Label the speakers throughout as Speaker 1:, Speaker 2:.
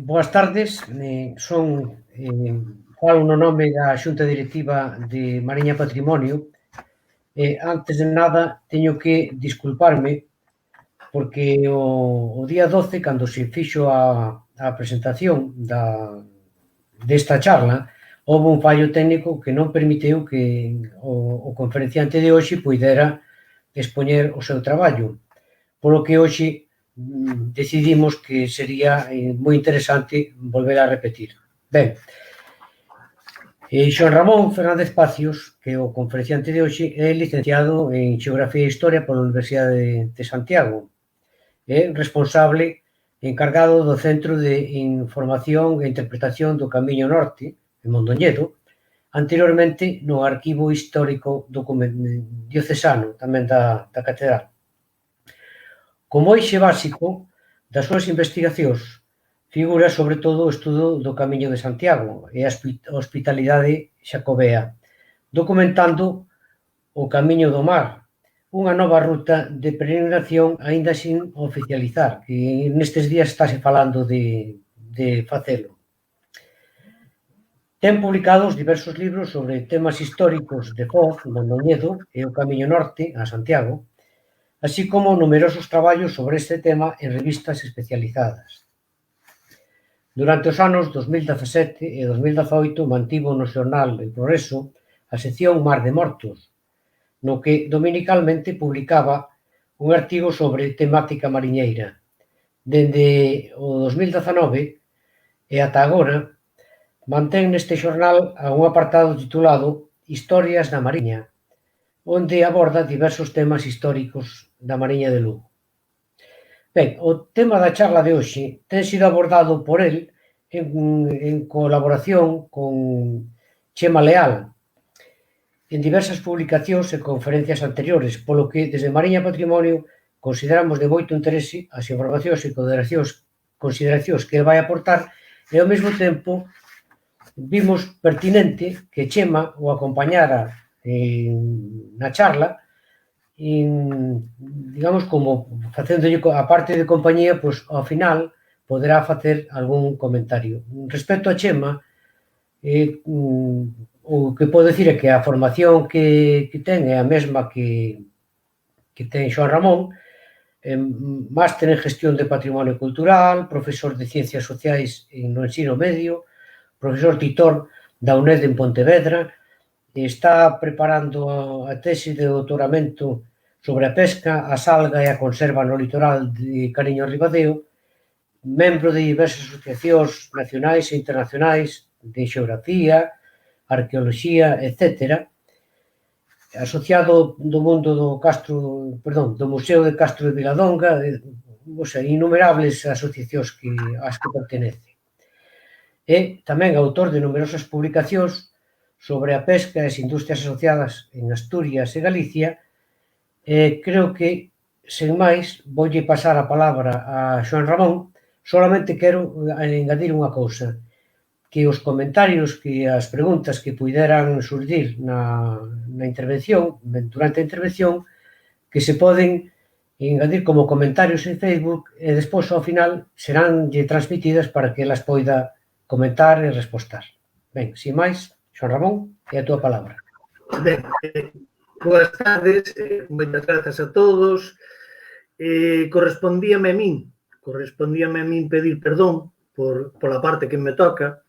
Speaker 1: Boas tardes, falo no nome da Xunta Directiva de Mariña Patrimonio. Antes de nada, teño que disculparme porque o día 12, cando se fixo a presentación desta charla, houve un fallo técnico que non permitiu que o conferenciante de hoxe puidera expoñer o seu traballo, polo que hoxe decidimos que sería moi interesante volver a repetir. Ben, Xoán Ramón Fernández Pacios, que é o conferenciante de hoxe, é licenciado en Xeografía e Historia pola Universidade de Santiago. É responsable encargado do Centro de Información e Interpretación do Camiño Norte, en Mondoñedo, anteriormente no Arquivo Histórico Diocesano, tamén da Catedral. Como eixe básico das súas investigacións figura sobre todo o estudo do Camiño de Santiago e a hospitalidade xacobea, documentando o Camiño do Mar, unha nova ruta de peregrinación aínda sin oficializar, que nestes días estáse falando de facelo. Ten publicados diversos libros sobre temas históricos de Foz, Mondoñedo e o Camiño Norte a Santiago, así como numerosos traballos sobre este tema en revistas especializadas. Durante os anos 2017 e 2018 mantivo no xornal El Progreso a sección Mar de Mortos, no que dominicalmente publicaba un artigo sobre temática mariñeira. Dende o 2019 e ata agora mantén neste xornal un apartado titulado Historias da Mariña, onde aborda diversos temas históricos da Mariña de Lugo. Ben, o tema da charla de hoxe ten sido abordado por el en colaboración con Chema Leal en diversas publicacións e conferencias anteriores, polo que desde Mariña Patrimonio consideramos de moito interese as informacións e consideracións que el vai aportar e ao mesmo tempo vimos pertinente que Chema o acompañara na charla digamos, como facéndolle a parte de compañía, pois ao final poderá facer algún comentario. Respecto a Chema, o que podo dicir é que a formación que ten é a mesma que ten Xoán Ramón, máster en Gestión de Patrimonio Cultural, profesor de Ciencias Sociais no ensino medio, profesor titor da UNED en Pontevedra, está preparando a tese de doutoramento sobre a pesca, a salga e a conserva no litoral de Cariño Ribadeo, membro de diversas asociacións nacionais e internacionais de xeografía, arqueoloxía, etc., asociado do mundo do Museo de Castro de Viladonga, innumerables asociacións ás que pertenece. É tamén autor de numerosas publicacións sobre a pesca e as industrias asociadas en Asturias e Galicia. Creo que, sen máis, voulle pasar a palabra a Xoán Ramón. Solamente quero engadir unha cousa, que os comentarios, que as preguntas que puideran surgir na intervención, durante a intervención, que se poden engadir como comentarios en Facebook e despois ao final seránlle transmitidas para que elas poida comentar e respostar. Ben, sin máis, Xoán Ramón, é a túa palabra.
Speaker 2: Ben, boas tardes, moitas grazas a todos. Correspondíame a min pedir perdón pola parte que me toca,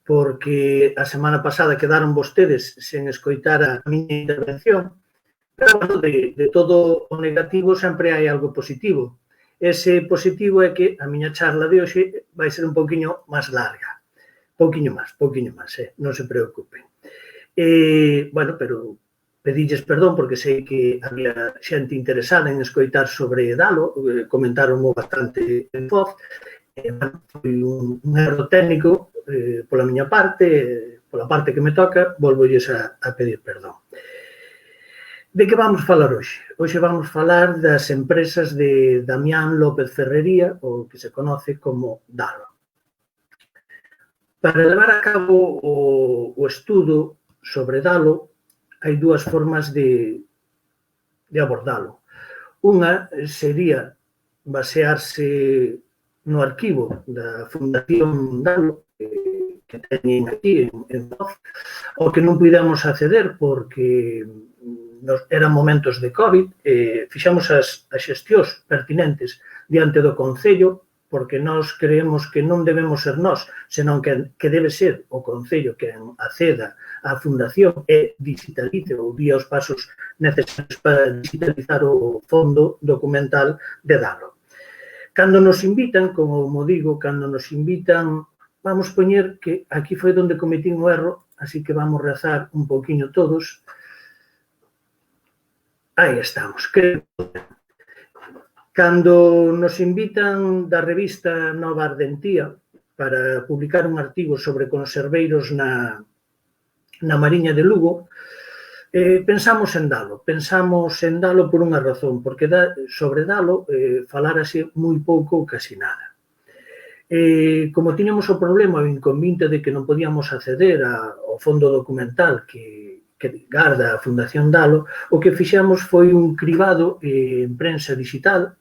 Speaker 2: porque a semana pasada quedaron vostedes sen escoitar a miña intervención, pero, bueno, de todo o negativo sempre hai algo positivo. Ese positivo é que a miña charla de hoxe vai ser un pouquiño máis larga. Pouquiño máis, non se preocupen. Bueno, pero pedilles perdón porque sei que había xente interesada en escoitar sobre Dalo, comentaronmo bastante en Foz. Foi un erro técnico pola miña parte, pola parte que me toca, volvolles a pedir perdón. De que vamos falar hoxe? Hoxe vamos falar das empresas de Damián López Ferrería, o que se conoce como Dalo. Para levar a cabo o estudo sobre Dalo, hai dúas formas de abordalo. Unha sería basearse no arquivo da Fundación Dalo, que teñen aquí en Voz, o que non pudemos acceder porque eran momentos de COVID, fixamos as xestións pertinentes diante do Concello, porque nós creemos que non debemos ser nós, senón que debe ser o Concello que acceda á Fundación e digitalice ou día os pasos necesarios para digitalizar o fondo documental de Dalo. Cando nos invitan, como digo, cando nos invitan, vamos poñer que aquí foi onde cometín o erro, así que vamos rezar un pouquiño todos. Aí estamos. Cando nos invitan da revista Nova Ardentía para publicar un artigo sobre conserveiros na Mariña de Lugo, pensamos en Dalo por unha razón, porque sobre Dalo falárase moi pouco ou casi nada. Como tiñamos o problema, o inconvinte de que non podíamos acceder ao fondo documental que garda a Fundación Dalo, o que fixemos foi un cribado en prensa digital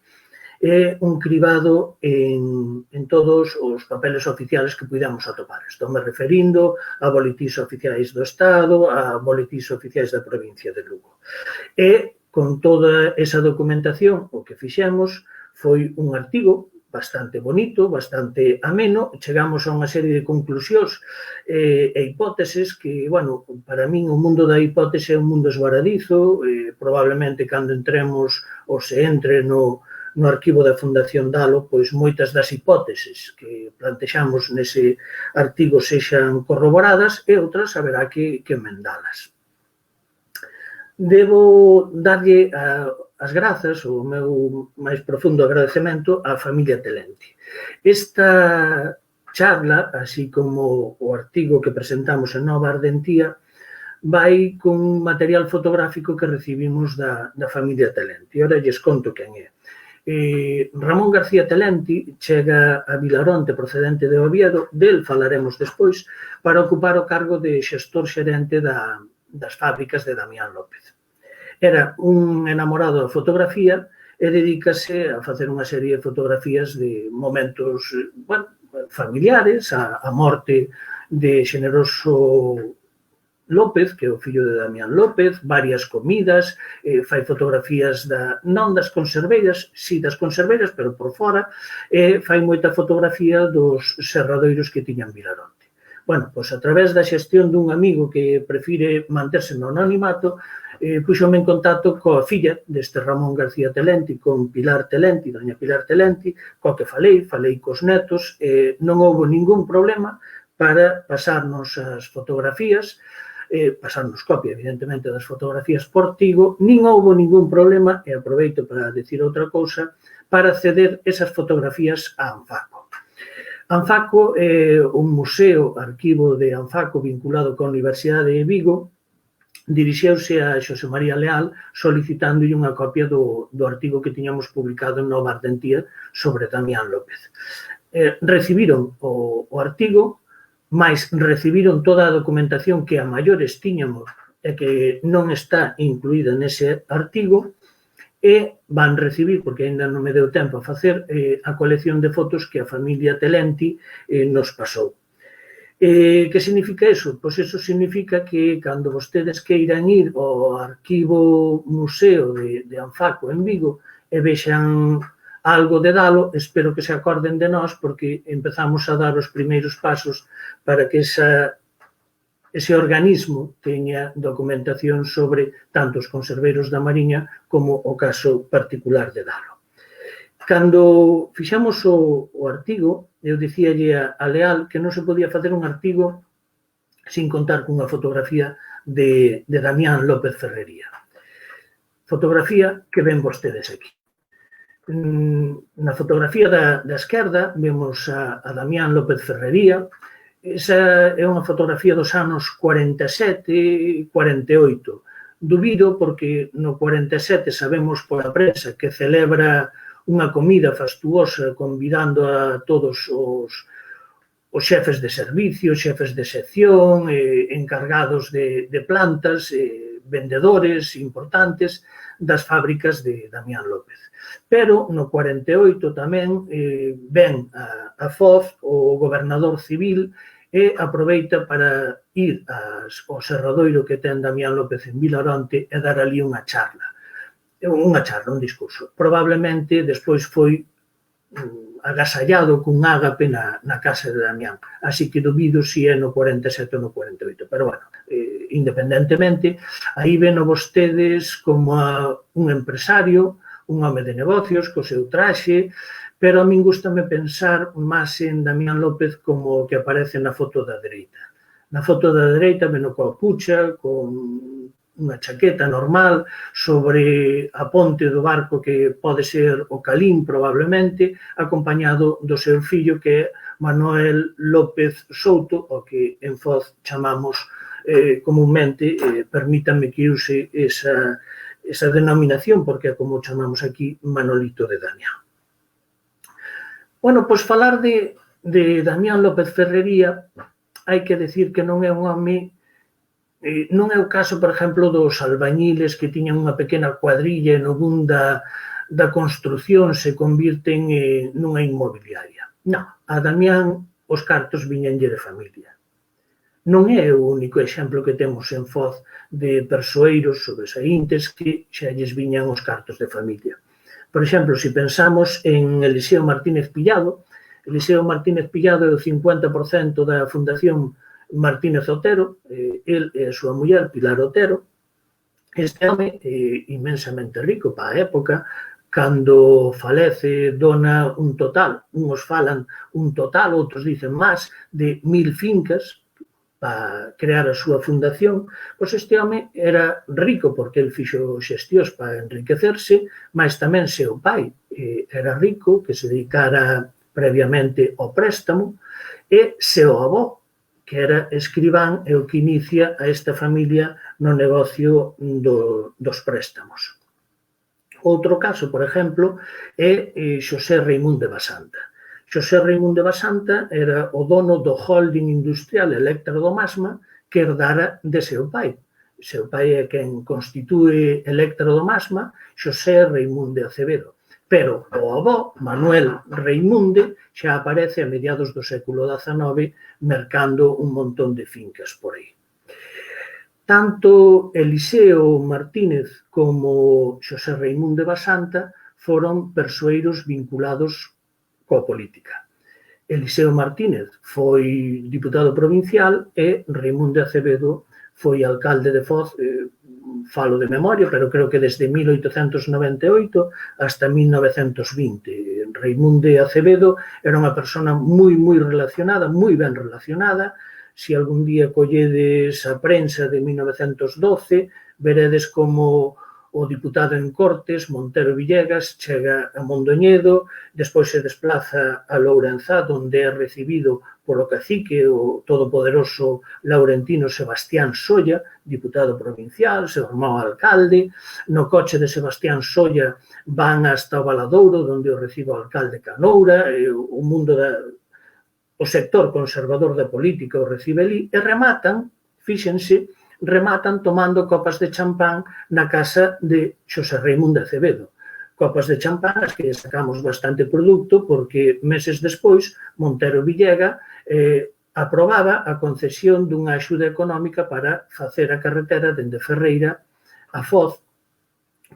Speaker 2: e un cribado en todos os papeles oficiales que pudamos atopar. Estou me referindo a boletís oficiais do Estado, a boletís oficiais da provincia de Lugo. E, con toda esa documentación, o que fixemos foi un artigo bastante bonito, bastante ameno, chegamos a unha serie de conclusións e hipóteses que, bueno, para min o mundo da hipótese é un mundo esvaradizo, probablemente cando entremos ou se entre no arquivo da Fundación Dalo, pois moitas das hipóteses que plantexamos nese artigo sexan corroboradas e outras haberá que emendalas. Debo darlle as grazas, o meu máis profundo agradecemento á familia Telenti. Esta charla, así como o artigo que presentamos en Nova Ardentía, vai con material fotográfico que recibimos da familia Telenti. Ora lles conto quen é. Ramón García Telenti chega a Vilaronte procedente de Oviedo, del falaremos despois, para ocupar o cargo de xestor xerente das fábricas de Damián López. Era un enamorado da fotografía e dedícase a facer unha serie de fotografías de momentos familiares, a morte de Xeneroso López, que é o fillo de Damián López, varias comidas, fai fotografías non das conserveiras, si das conserveiras, pero por fora, e fai moita fotografía dos serradoiros que tiñan Vilaronte. Bueno, pois a través da xestión dun amigo que prefire manterse no anonimato, puxome en contacto coa filla deste Ramón García Telenti, con Pilar Telenti, doña Pilar Telenti, coa que falei cos netos, non houve ningún problema para pasarnos as fotografías, pasarnos copia, evidentemente, das fotografías por Tigo, nin houve ningún problema, e aproveito para decir outra cousa, para ceder esas fotografías a Anfaco. Anfaco é un museo, arquivo de Anfaco vinculado coa Universidade de Vigo, dirixeuse a Xosé María Leal solicitándolle unha copia do artigo que tiñamos publicado en Nova Ardentía sobre Damián López. Recibiron o artigo, mais recibiron toda a documentación que a maiores tiñamos e que non está incluída nese artigo, e van recibir, porque ainda non me deu tempo a facer, a colección de fotos que a familia Telenti nos pasou. Que significa iso? Pois iso significa que cando vostedes queiran ir ao arquivo museo de Anfaco en Vigo e vexan algo de Dalo, espero que se acorden de nós, porque empezamos a dar os primeiros pasos para que ese organismo teña documentación sobre tanto os conserveiros da Mariña como o caso particular de Dalo. Cando fixamos o artigo, eu dicíalle a Leal que non se podía facer un artigo sin contar cunha fotografía de Damián López Ferrería. Fotografía que ven vostedes aquí. Na fotografía da esquerda vemos a Damián López Ferrería. Esa é unha fotografía dos anos 47 e 48. Dubido porque no 47 sabemos pola prensa que celebra unha comida fastuosa convidando a todos os xefes de servicio, xefes de sección, encargados de plantas, vendedores importantes das fábricas de Damián López. Pero no 48 tamén ven a Foz o gobernador civil e aproveita para ir ao serradoiro que ten Damián López en Vilaronte e dar ali unha charla, un discurso. Probablemente despois foi agasallado cun ágape na casa de Damián. Así que dubido se é no 47 ou no 48. Pero, bueno, independentemente, aí ven vostedes como un empresario, un home de negocios, co seu traxe, pero a min gustame pensar máis en Damián López como o que aparece na foto da dereita. Na foto da dereita ven coa pucha, con unha chaqueta normal, sobre a ponte do barco que pode ser o Calín, probablemente, acompañado do seu fillo, que é Manuel López Souto, o que en Foz chamamos comúnmente, permítanme que use esa denominación, porque é como chamamos aquí Manolito de Damián. Bueno, pois falar de Damián López Ferrería, hai que decir que non é un home. Non é o caso, por exemplo, dos albañiles que tiñan unha pequena cuadrilla e no boom da construción se convirten nunha inmobiliaria. Non, a Damián os cartos viñanlle de familia. Non é o único exemplo que temos en Foz de persoeiros sobresaíntes que xa lles viñan os cartos de familia. Por exemplo, se pensamos en Eliseo Martínez Pillado, Eliseo Martínez Pillado é o 50% da Fundación Martínez Otero, el e a súa muller, Pilar Otero. Este home inmensamente rico para a época, cando falece dona un total, uns falan un total, outros dicen máis, de 1000 fincas para crear a súa fundación. Pois este home era rico porque el fixo xestións para enriquecerse, mas tamén seu pai era rico, que se dedicara previamente ao préstamo, e seu avó, que era escribán, e o que inicia a esta familia no negocio dos préstamos. Outro caso, por exemplo, é Xosé Reimún de Basanta. Xosé Reimún de Basanta era o dono do holding industrial Electrodomasma que herdara de seu pai. Seu pai é quen constitúe Electrodomasma, Xosé Reimún de Acevedo. Pero o avó, Manuel Reimunde, xa aparece a mediados do século XIX mercando un montón de fincas por aí. Tanto Eliseo Martínez como Xosé Reimún de Basanta foron persoeiros vinculados coa política. Eliseo Martínez foi diputado provincial e Reimún de Acevedo foi alcalde de Foz, falo de memoria, pero creo que desde 1898 hasta 1920. Reimún de Acevedo era unha persona moi relacionada, moi ben relacionada. Se algún día colledes a prensa de 1912, veredes como o diputado en Cortes, Montero Villegas, chega a Mondoñedo, despois se desplaza a Lourenzá, onde é recibido polo cacique, o todopoderoso laurentino Sebastián Solla, diputado provincial, se formou alcalde. No coche de Sebastián Solla van hasta o Valadouro, onde o recibe o alcalde Canoura, o mundo o sector conservador da política o recibe ali, e rematan, fíxense, tomando copas de champán na casa de Xosé Reimún de Acevedo. Copas de champán as que sacamos bastante produto porque meses despois Montero Villega aprobaba a concesión dunha axuda económica para facer a carretera dende Ferreira a Foz,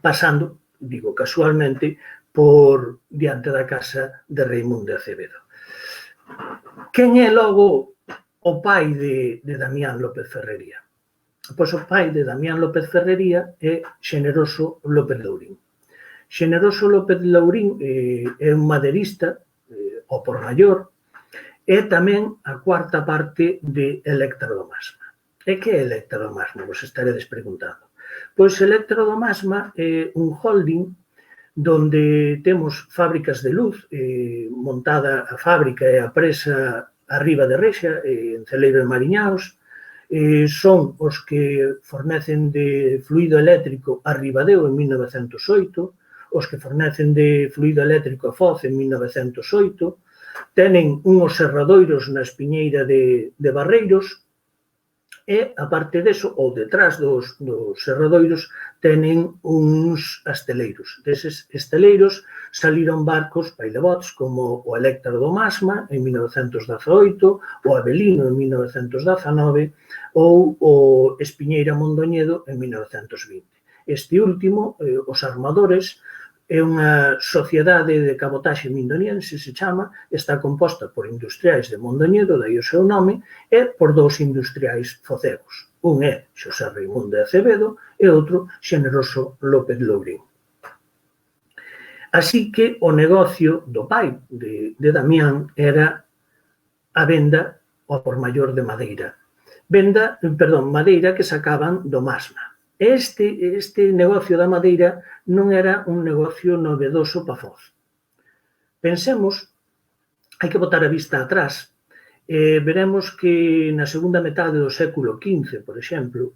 Speaker 2: pasando, digo casualmente, por diante da casa de Reimún de Acevedo. Quen é logo o pai de Damián López Ferrería? Pois o pai de Damián López Ferrería é Xeneroso López Lourín. Xeneroso López Lourín é un maderista, o por maior, e tamén a cuarta parte de Electrodomasma. E que é Electrodomasma? Vos estaredes preguntando. Pois Electrodomasma é un holding donde temos fábricas de luz, montada a fábrica e a presa arriba de Rexa, en Celeiro de Mariñaos, son os que fornecen de fluido eléctrico a Ribadeo en 1908, os que fornecen de fluido eléctrico a Foz en 1908, tenen unhos serradoiros na espiñeira de Barreiros, E, aparte deso, ou detrás dos serradoiros, tenen uns asteleiros. Deses esteleiros saliron barcos pailebots como o Electra do Masma en 1918, o Avelino en 1919 ou o Espiñeira Mondoñedo en 1920. Este último, os armadores, é unha sociedade de cabotaxe mindoniense, se chama, está composta por industriais de Mondoñedo, daí o seu nome, e por dous industriais focegos. Un é Xosé Raimundo de Acevedo e outro Xeneroso López Lourín. Así que o negocio do pai de Damián era a venda ao por maior de madeira. Madeira que sacaban do Masma. Este negocio da madeira non era un negocio novedoso pa Foz. Pensemos, hai que botar a vista atrás, veremos que na segunda metade do século XV, por exemplo,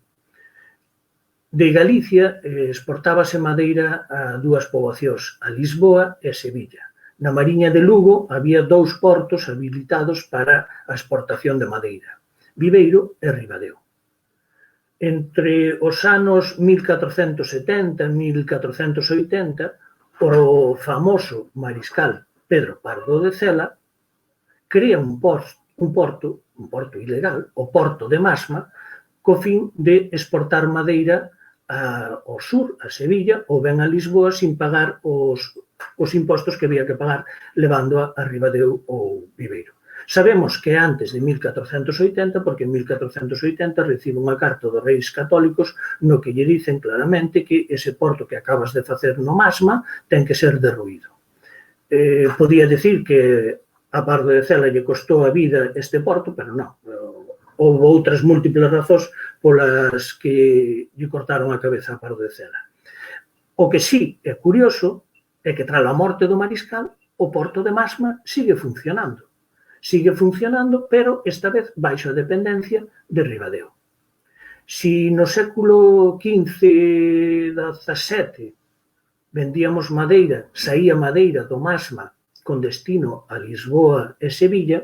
Speaker 2: de Galicia exportábase madeira a dúas poboacións, a Lisboa e Sevilla. Na Mariña de Lugo había dous portos habilitados para a exportación de madeira, Viveiro e Ribadeo. Entre os anos 1470 e 1480, o famoso mariscal Pedro Pardo de Cela crea un porto ilegal, o Porto de Masma, co fin de exportar madeira ao sur, a Sevilla, ou ben a Lisboa, sin pagar os impostos que había que pagar, levando a Ribadeo ou Viveiro. Sabemos que antes de 1480, porque en 1480 recibe unha carta dos Reis Católicos no que lle dicen claramente que ese porto que acabas de facer no Masma ten que ser derruído. Podía decir que a Pardo de Cela lle costou a vida este porto, pero non. Houve outras múltiples razóns polas que lle cortaron a cabeza a Pardo de Cela. O que sí é curioso é que tras a morte do mariscal, o porto de Masma sigue funcionando. Pero esta vez baixo a dependencia de Ribadeo. Si no século XV-XVII vendíamos madeira, saía madeira do Masma con destino a Lisboa e Sevilla,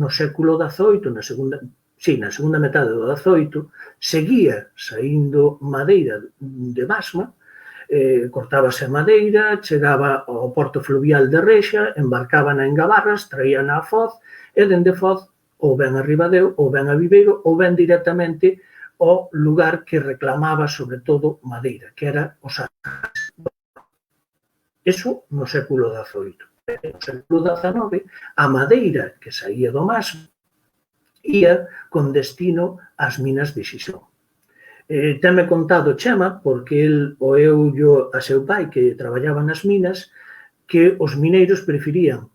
Speaker 2: no século XVIII, na segunda metade do XVIII, seguía saindo madeira de Masma, cortábase a madeira, chegaba ao porto fluvial de Rexa, embarcábana en Gabarras, traíana a Foz, e dende Foz ou ben a Ribadeo, ou ben a Viveiro, ou ben directamente ao lugar que reclamaba sobre todo madeira, que era os Arcas. Eso no século XVIII. No século XIX, a madeira que saía do Masma ia con destino ás minas de Xixón. Tenme contado Chema, porque el oeullo a seu pai que traballaba nas minas, que os mineiros preferían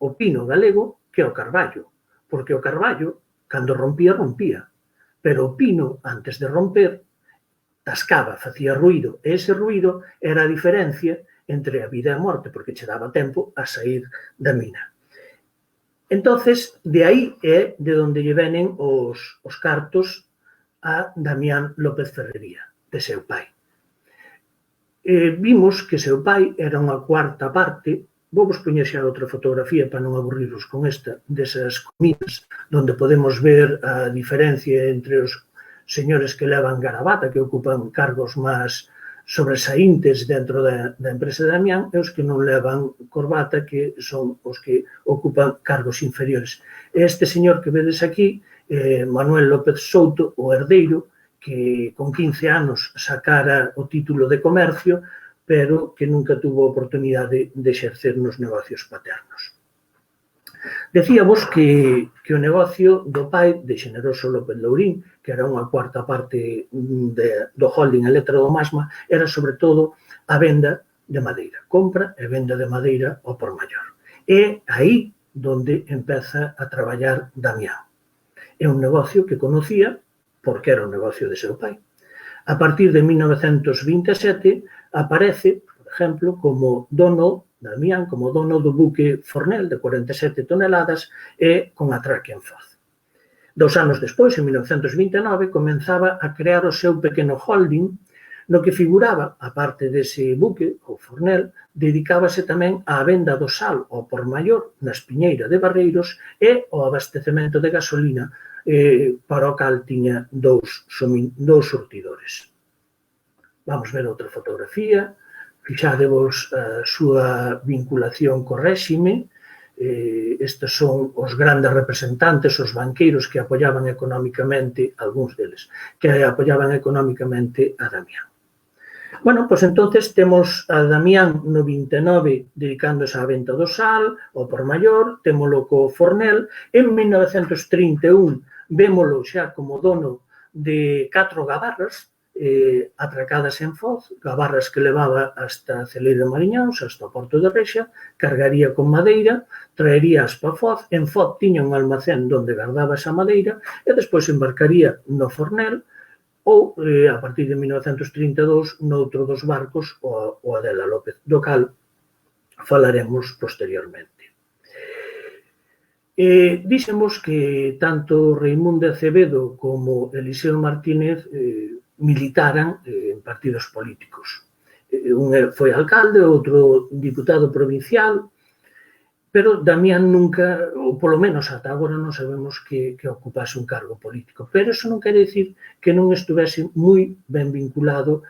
Speaker 2: o pino galego que o carballo, porque o carballo, cando rompía, pero o pino, antes de romper, tascaba, facía ruído, e ese ruído era a diferencia entre a vida e a morte, porque che daba tempo a sair da mina. Entonces, de aí é de onde lle venen os cartos a Damián López Ferrería, de seu pai. Vimos que seu pai era unha cuarta parte, vou-vos poñer xa outra fotografía para non aburrirvos con esta, desas comidas, onde podemos ver a diferencia entre os señores que levan garabata, que ocupan cargos máis sobresaíntes dentro da empresa de Damián, e os que non levan corbata, que son os que ocupan cargos inferiores. Este señor que vedes aquí, Manuel López Souto, o herdeiro, que con 15 anos sacara o título de comercio, pero que nunca tuvo oportunidade de exercer nos negocios paternos. Decíamos que o negocio do pai de Xeneroso López Lourín, que era unha cuarta parte do holding Electra do Masma, era sobre todo a venda de madeira, compra e venda de madeira ao por maior. É aí onde empeza a traballar Damián. É un negocio que conocía porque era un negocio de seu pai. A partir de 1927 aparece, por exemplo, como dono, Damián, como dono do buque Fornel de 47 toneladas e con atraque en Foz. 2 anos despois, en 1929, comenzaba a crear o seu pequeno holding no que figuraba, a parte dese buque, o Fornel, dedicábase tamén á venda do sal ao por maior na Espiñeira de Barreiros e ao abastecemento de gasolina para o cal tiña dous surtidores. Vamos ver outra fotografía. Fixadevos a súa vinculación co réxime. Estes son os grandes representantes, os banqueiros que apoiaban económicamente, algúns deles, que apoiaban económicamente a Damián. Bueno, pois entonces temos a Damián no 29 dedicándose á venta do sal, ao por maior, témolo co Fornel, en 1931 vémolo xa como dono de 4 gabarras atracadas en Foz, gabarras que levaba hasta Celeiro de Mariñáns, hasta o Porto de Rexa, cargaría con madeira, traerías para Foz, en Foz tiña un almacén onde guardaba esa madeira e despois embarcaría no Fornel ou, a partir de 1932, noutro dos barcos, o Adela López, do cal falaremos posteriormente. Díxemos que tanto Reimundo Acevedo como Eliseo Martínez militaran en partidos políticos. Un foi alcalde, outro diputado provincial, pero Damián nunca, ou polo menos ata agora non sabemos que ocupase un cargo político. Pero eso non quere dicir que non estuvese moi ben vinculado,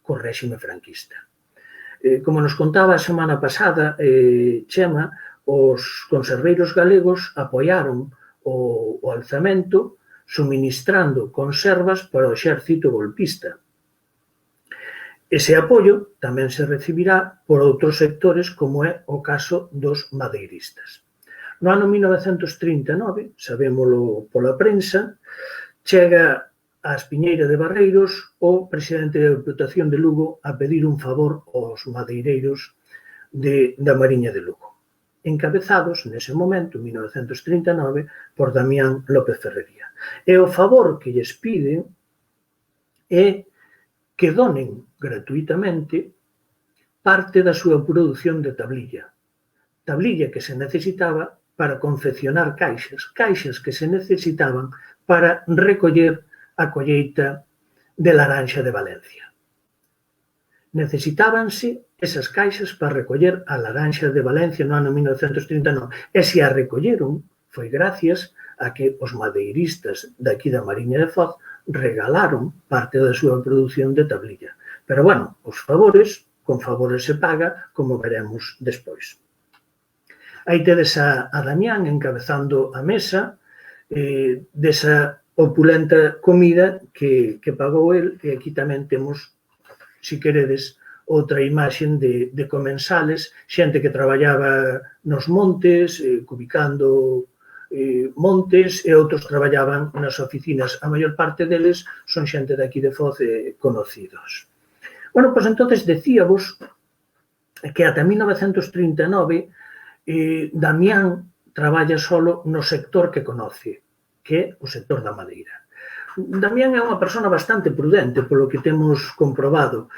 Speaker 2: co réxime franquista. Como nos contaba a semana pasada Chema, os conserveiros galegos apoiaron o alzamento suministrando conservas para o exército golpista. Ese apoio tamén se recibirá por outros sectores, como é o caso dos madeiristas. No ano 1939, sabémolo pola prensa, chega á Espiñeira de Barreiros o presidente da Deputación de Lugo a pedir un favor aos madeireiros da Mariña de Lugo, encabezados nese momento, en 1939, por Damián López Ferrería. E o favor que lles piden é que donen gratuitamente parte da súa produción de tablilla que se necesitaba para confeccionar caixas que se necesitaban para recoller a colleita de laranxa de Valencia. Necesitábanse esas caixas para recoller a laranxa de Valencia no ano 1939. E se a recolleron, foi gracias a que os madeiristas daqui da Mariña de Foz regalaron parte da súa produción de tablilla. Pero, bueno, os favores, con favores se paga, como veremos despois. Aí tedes a Damián encabezando a mesa desa opulenta comida que pagou el, e aquí tamén temos, se queredes, outra imaxe de comensales, xente que traballaba nos montes, cubicando montes, e outros traballaban nas oficinas. A maior parte deles son xente daqui de Foz conocidos. Bueno, pois entonces decíavos que ata 1939 Damián traballa solo no sector que conoce, que é o sector da madeira. Damián é unha persona bastante prudente, polo que temos comprobado.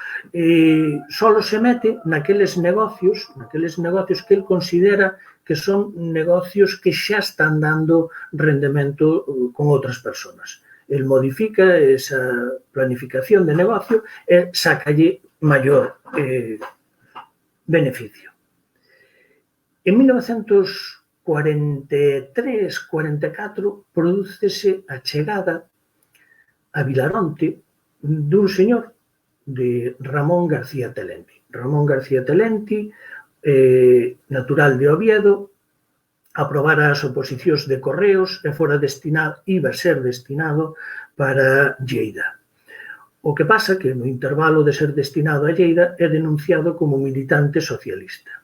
Speaker 2: Solo se mete naqueles negocios que el considera que son negocios que xa están dando rendemento con outras persoas. El modifica esa planificación de negocio e sácalle maior beneficio. En 1943-44 prodúcese a chegada a Vilaronte dun señor de Ramón García Telenti. Ramón García Telenti, natural de Oviedo, aprobara as oposicións de Correos e iba a ser destinado para Lleida. O que pasa que no intervalo de ser destinado a Lleida é denunciado como militante socialista.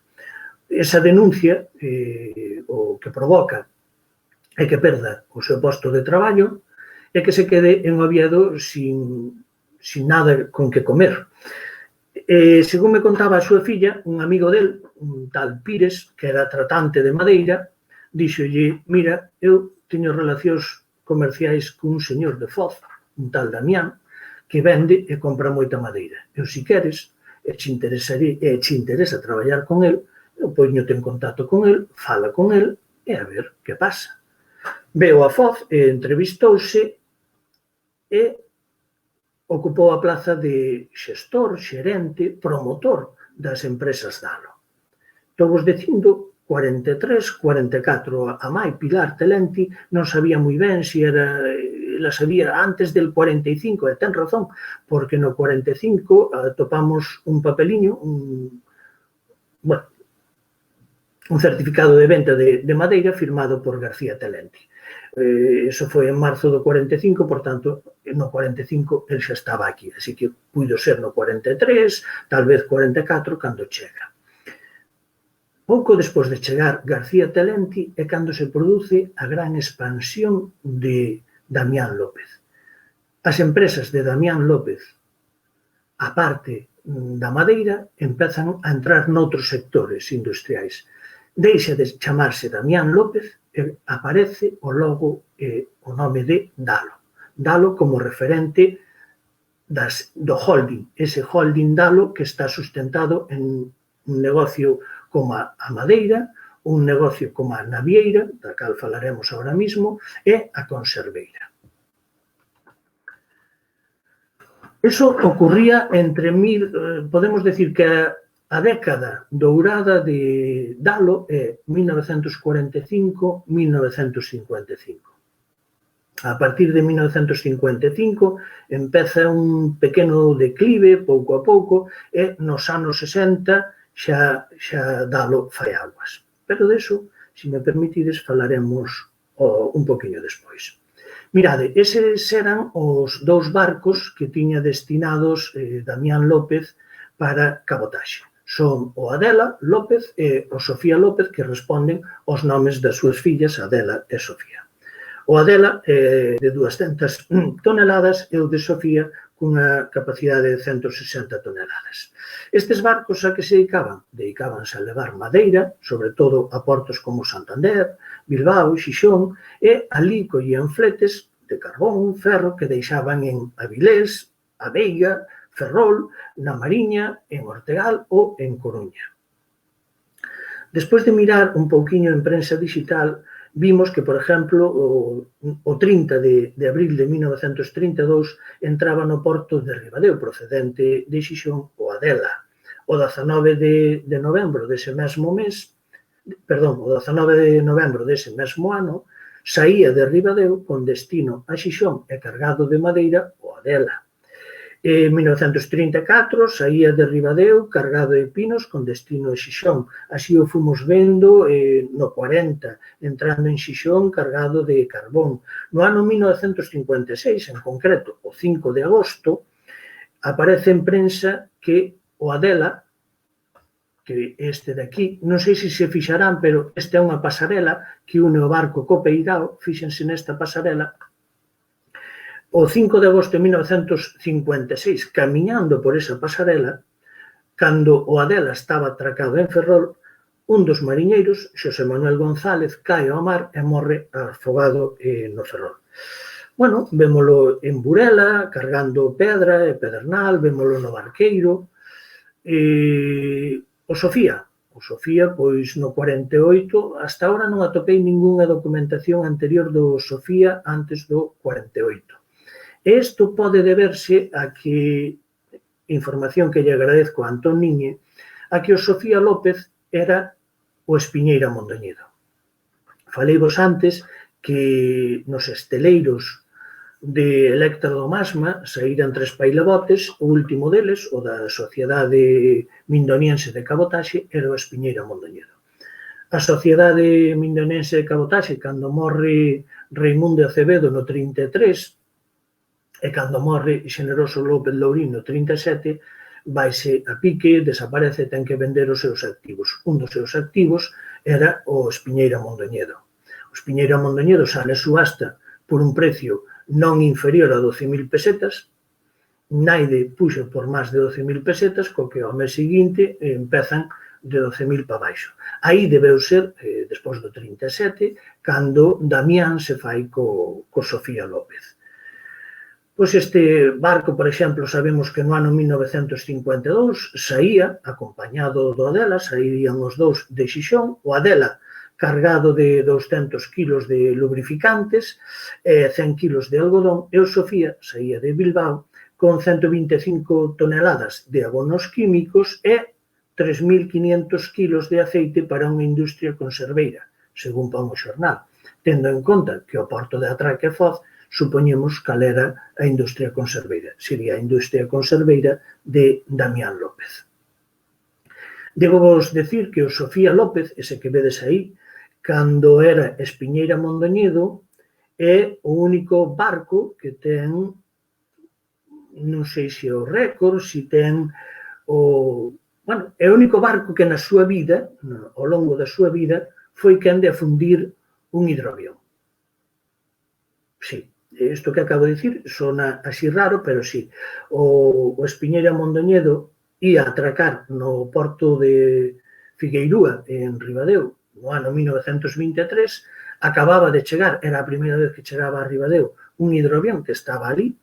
Speaker 2: Esa denuncia o que provoca é que perda o seu posto de traballo e que se quede en Oviedo sin nada con que comer. Según me contaba a súa filla, un amigo del, un tal Pires, que era tratante de madeira, díxolle: mira, eu teño relacións comerciais cun señor de Foz, un tal Damián, que vende e compra moita madeira. Eu, se queres, e che interesa traballar con el, eu poñote en contacto con el, fala con el e a ver que pasa. Veo a Foz e entrevistouse e ocupou a plaza de xestor, xerente, promotor das empresas Dalo. Estou vos dicindo 43, 44, a mai Pilar Telenti non sabía moi ben se era, la sabía antes del 45, e ten razón, porque no 45 atopamos un papeliño, un certificado de venta de madeira firmado por García Telenti. Eso foi en marzo do 45, por tanto, no 45 el xa estaba aquí, así que puido ser no 43, tal vez 44, cando chega. Pouco despois de chegar García Telenti é cando se produce a gran expansión de Damián López. As empresas de Damián López, a parte da madeira, empezan a entrar noutros sectores industriais. Deixa de chamarse Damián López e aparece o logo e o nome de Dalo. Dalo como referente do holding, ese holding Dalo que está sustentado en un negocio como a madeira, un negocio como a navieira, da cal falaremos ahora mismo, e a conserveira. Eso ocurría entre podemos decir que a década dourada de Dalo é 1945-1955. A partir de 1955 empeza un pequeno declive, pouco a pouco, e nos anos 60 xa Dalo fai aguas. Pero deso, se me permitides, falaremos un poquinho despois. Mirade, eses eran os dous barcos que tiña destinados Damián López para cabotaxe. Son o Adela López e o Sofía López, que responden aos nomes das súas fillas, Adela e Sofía. O Adela é de 200 toneladas e o de Sofía cunha capacidade de 160 toneladas. Estes barcos a que se dedicaban? Dedicábanse a levar madeira, sobre todo a portos como Santander, Bilbao, Xixón, e ali collían fletes de carbón, ferro, que deixaban en Avilés, A Veiga, Ferrol, na Mariña, en Ortegal ou en Coruña. Despois de mirar un pouquiño en prensa digital, vimos que, por exemplo, o 30 de abril de 1932 entraba no porto de Ribadeo, procedente de Xixón, o Adela. O 19 de novembro dese mesmo mes, o 19 de novembro dese mesmo ano, saía de Ribadeo con destino a Xixón e cargado de madeira o Adela. En 1934 saía de Ribadeo cargado de pinos con destino a Xixón. Así o fomos vendo no 40, entrando en Xixón cargado de carbón. No ano 1956, en concreto, o 5 de agosto, aparece en prensa que o Adela, que este de aquí, non sei se se fixarán, pero esta é unha pasarela que une o barco co Peirao, fíxense nesta pasarela. O 5 de agosto de 1956, camiñando por esa pasarela, cando o Adela estaba atracado en Ferrol, un dos mariñeiros, Xosé Manuel González, cae ao mar e morre afogado no Ferrol. Bueno, vémolo en Burela, cargando pedra e pedernal, vémolo no Barqueiro. O Sofía, pois no 48, hasta ahora non atopei ningunha documentación anterior do Sofía antes do 48. Isto pode deberse a que, información que lle agradezco a Antón Niñe, a que o Sofía López era o Espiñeira Mondoñedo. Faleivos antes que nos esteleiros de Electra do Masma saíran 3 pailabotes, o último deles, o da Sociedade Mindoniense de Cabotaxe, era o Espiñeira Mondoñedo. A Sociedade Mindoniense de Cabotaxe, cando morre Raimundo Acevedo no 33, e cando morre Xeneroso López Lourín no 37, vaise a pique, desaparece, ten que vender os seus activos. Un dos seus activos era o Espiñeira Mondoñedo. O Espiñeira Mondoñedo sale subasta por un precio non inferior a 12.000 pesetas, Naide puxo por máis de 12.000 pesetas, co que ao mes seguinte empezan de 12.000 para baixo. Aí debeu ser, despois do 37, cando Damián se fai co Sofía López. Pois este barco, por exemplo, sabemos que no ano 1952 saía, acompañado do Adela, saían os dous de Xixón, o Adela cargado de 200 kilos de lubrificantes, 100 kilos de algodón, e o Sofía saía de Bilbao con 125 toneladas de abonos químicos e 3.500 kilos de aceite para unha industria conserveira, según pon o xornal, tendo en conta que o porto de Atraque e Foz supoñemos cal era a industria conserveira. Sería a industria conserveira de Damián López. Debo vos decir que o Sofía López, ese que vedes aí, cando era Espiñeira Mondoñedo, é o único barco que ten, non sei se o récord, se ten o... Bueno, é o único barco que na súa vida, ao longo da súa vida, foi quen de afundir un hidroavión. Sí, isto que acabo de dicir sona así raro, pero sí. O Espiñeira Mondoñedo ia atracar no porto de Figueirúa, en Ribadeo, no ano 1923, acababa de chegar, era a primeira vez que chegaba a Ribadeo, un hidroavión que estaba ali.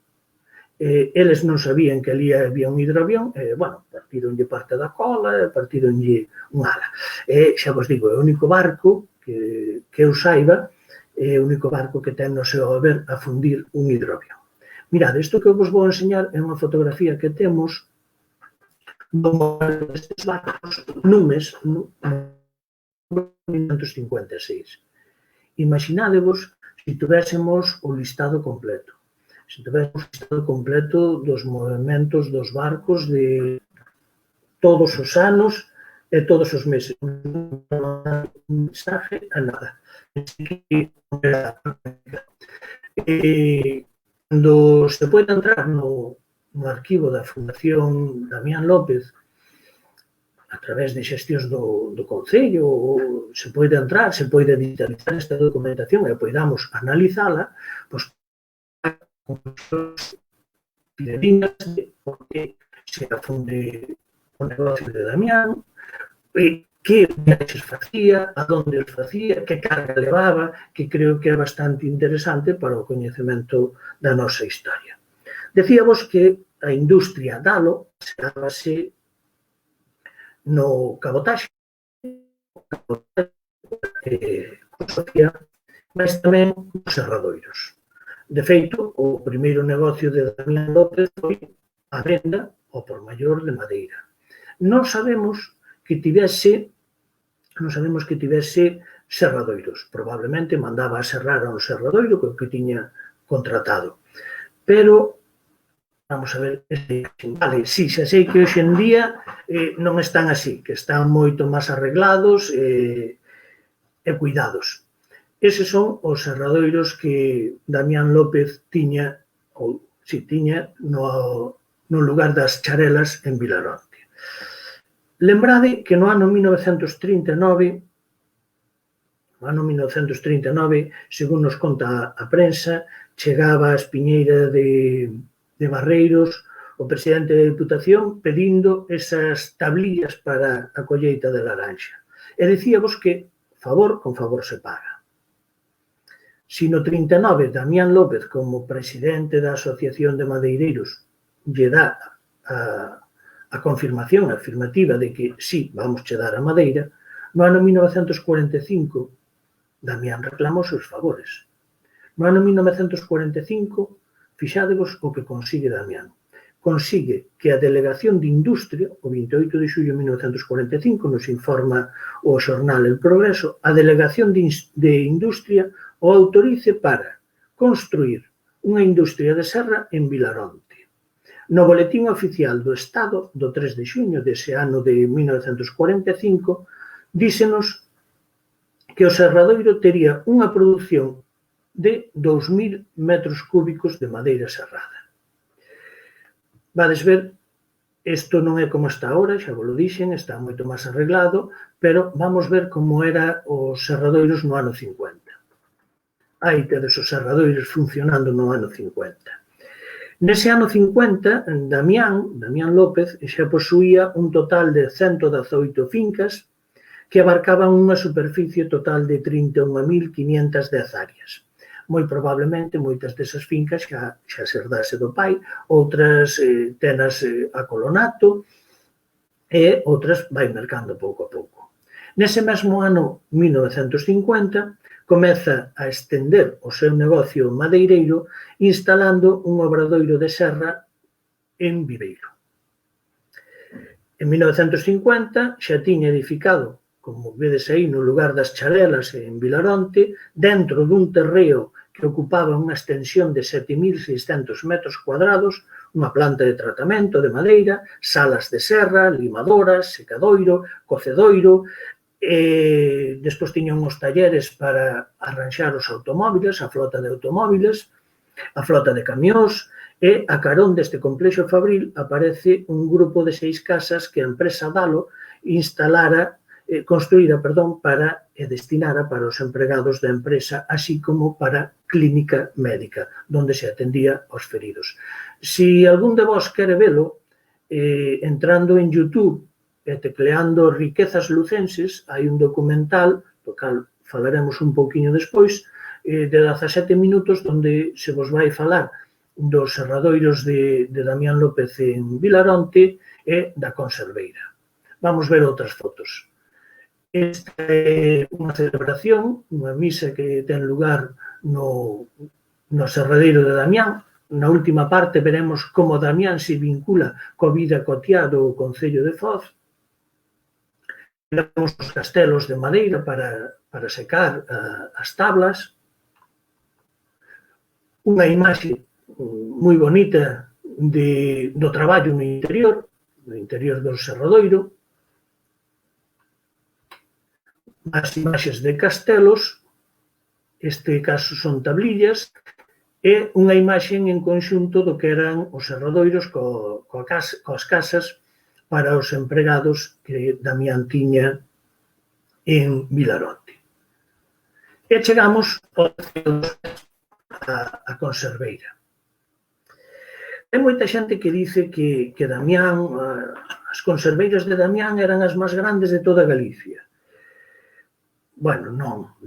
Speaker 2: Eles non sabían que ali había un hidroavión, bueno, partironlle parte da cola, partironlle un ala. Xa vos digo, é o único barco que eu saiba, é o único barco que ten no seu haber a fundir un hidroavión. Mirad, isto que eu vos vou enseñar é unha fotografía que temos do modelo destes barcos Numes, 1956. Imaginádevos se tivésemos o listado completo. Se tivésemos o listado completo dos movimentos dos barcos de todos os anos e todos os meses. Un mensaje a nada. Cando se pode entrar no arquivo da Fundación Damián López a través de xestións do Concello, se pode entrar, se pode digitalizar esta documentación e poidamos analizala, pois con fidelinas de por que se afunde o negocio de Damián, que viaxes facía, a onde os facía, que carga levaba, que creo que é bastante interesante para o coñecemento da nosa historia. Decíamos que a industria Dalo baseábase no cabotaxe, mas tamén os serradoiros. De feito, o primeiro negocio de Damián López foi a venda ao por maior de madeira. Non sabemos que tivese serradoiros. Probablemente mandaba a serrar a un serradoiro que tiña contratado. Pero, vamos a ver, vale, sí, xa sei que hoxe en día non están así, que están moito máis arreglados e cuidados. Eses son os serradoiros que Damián López tiña, ou si tiña, no lugar das Charelas en Vilaronte. Lembrade que no ano 1939, según nos conta a prensa, chegaba a Espiñeira de Barreiros o presidente da Diputación pedindo esas tablillas para a colleita de laranxa. E dicíamos que favor con favor se paga. Si no 39 Damián López, como presidente da Asociación de Madeireiros, lle dá a confirmación afirmativa de que sí, vamos che dar a madeira, no ano 1945 Damián reclamou os seus favores. No ano 1945, fixádevos o que consigue Damián. Consigue que a Delegación de Industria, o 28 de xullo de 1945, nos informa o xornal El Progreso, a Delegación de Industria o autorice para construir unha industria de serra en Vilaronte. No boletín oficial do Estado, do 3 de xuño dese ano de 1945, dísenos que o serradoiro tería unha produción de 2.000 metros cúbicos de madeira serrada. Vades ver, isto non é como está ahora, xa vos lo dixen, está moito máis arreglado, pero vamos ver como era os serradoiros no ano 50. Aí tedes os serradoiros funcionando no ano 50. Nese ano 50, Damián López xa posuía un total de 118 fincas que abarcaban unha superficie total de 31.510 áreas. Moi probablemente, moitas desas fincas xa se herdase do pai, outras tenas a colonato e outras vai mercando pouco a pouco. Nese mesmo ano 1950, comeza a estender o seu negocio madeireiro instalando un obradoiro de serra en Viveiro. En 1950 xa tiña edificado, como vedes aí, no lugar das Charelas en Vilaronte, dentro dun terreo que ocupaba unha extensión de 7.600 metros cuadrados, unha planta de tratamento de madeira, salas de serra, limadoras, secadoiro, cocedoiro, despois tiña uns talleres para arranxar os automóviles, a flota de automóviles, a flota de camións, e a carón deste complexo fabril aparece un grupo de 6 casas que a empresa Dalo construíra para e destinara para os empregados da empresa, así como para clínica médica, onde se atendía aos feridos. Se algún de vos quere velo, entrando en YouTube e tecleando Riquezas Lucenses, hai un documental, do cal falaremos un pouquiño despois, de 17 minutos, onde se vos vai falar dos serradoiros de Damián López en Vilaronte e da Conserveira. Vamos ver outras fotos. Esta é unha celebración, unha misa que ten lugar no serradeiro de Damián. Na última parte veremos como Damián se vincula coa vida cotiá do Concello de Foz. Veremos os castelos de madeira para secar as tablas. Unha imaxe moi bonita do traballo no interior do serradoiro. As imaxes de castelos, este caso son tablillas, e unha imaxe en conxunto do que eran os serradoiros coas casas para os empregados que Damián tiña en Vilaronte. E chegamos a Conserveira. Hai moita xente que dice que Damián, as conserveiras de Damián eran as máis grandes de toda Galicia. Bueno, non,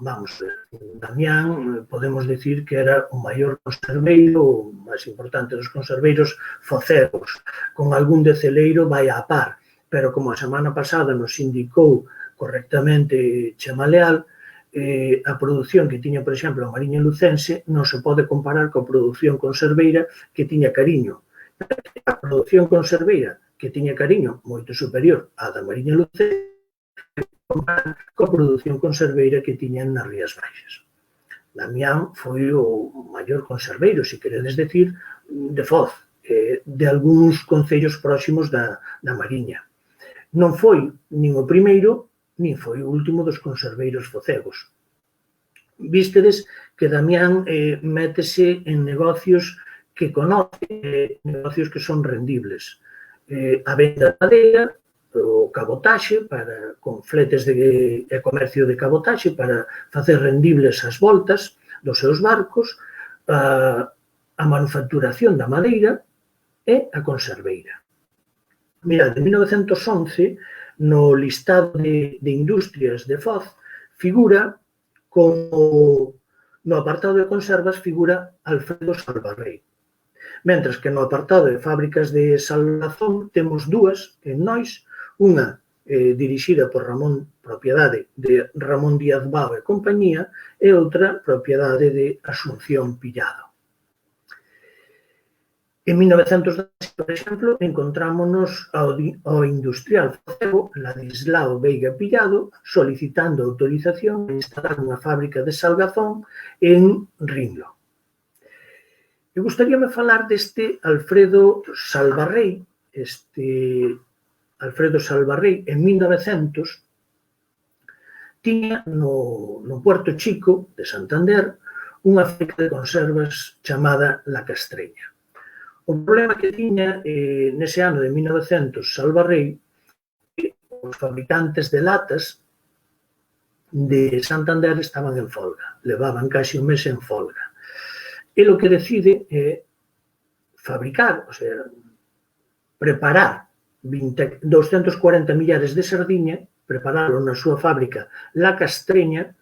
Speaker 2: vamos ver. Damián, podemos dicir que era o maior conserveiro, o máis importante dos conserveiros focegos, con algún de celeiro vai a par, pero como a semana pasada nos indicou correctamente Chema Leal, a produción que tiña, por exemplo, a Mariña Lucense non se pode comparar coa produción conserveira que tiña Cariño. A produción conserveira que tiña Cariño moito superior á da Mariña Lucense coa produción conserveira que tiñan nas Rías Baixas. Damián foi o maior conserveiro, se queredes decir, de Foz, de algúns concellos próximos da Mariña. Non foi nin o primeiro, nin foi o último dos conserveiros focegos. Vístedes que Damián métese en negocios que conoce, negocios que son rendibles. A venda de madeira, o cabotaxe, con fletes de comercio de cabotaxe para facer rendibles as voltas dos seus barcos, a manufacturación da madeira e a conserveira. Mirad, en 1911, no listado de industrias de Foz, figura como no apartado de conservas figura Alfredo Salvarrei. Mentras que no apartado de fábricas de salazón temos dúas en Nois, unha dirixida por propiedade de Ramón Díaz Bao e compañía, e outra propiedade de Asunción Pillado. En 1910, por exemplo, encontrámonos ao industrial focego Ladislao Veiga Pillado solicitando autorización para instalar unha fábrica de salgazón en Rinlo. Eu gustaríame falar deste Alfredo Salvarrei. Alfredo Salvarrei, en 1900, tiña no Puerto Chico de Santander unha fábrica de conservas chamada La Castreña. O problema que tiña nese ano de 1900 Salvarrei, os fabricantes de latas de Santander estaban en folga, levaban casi un mes en folga. E o que decide é fabricar, o sea, preparar 240 millares de sardiña, prepararlo na súa fábrica La Castreña,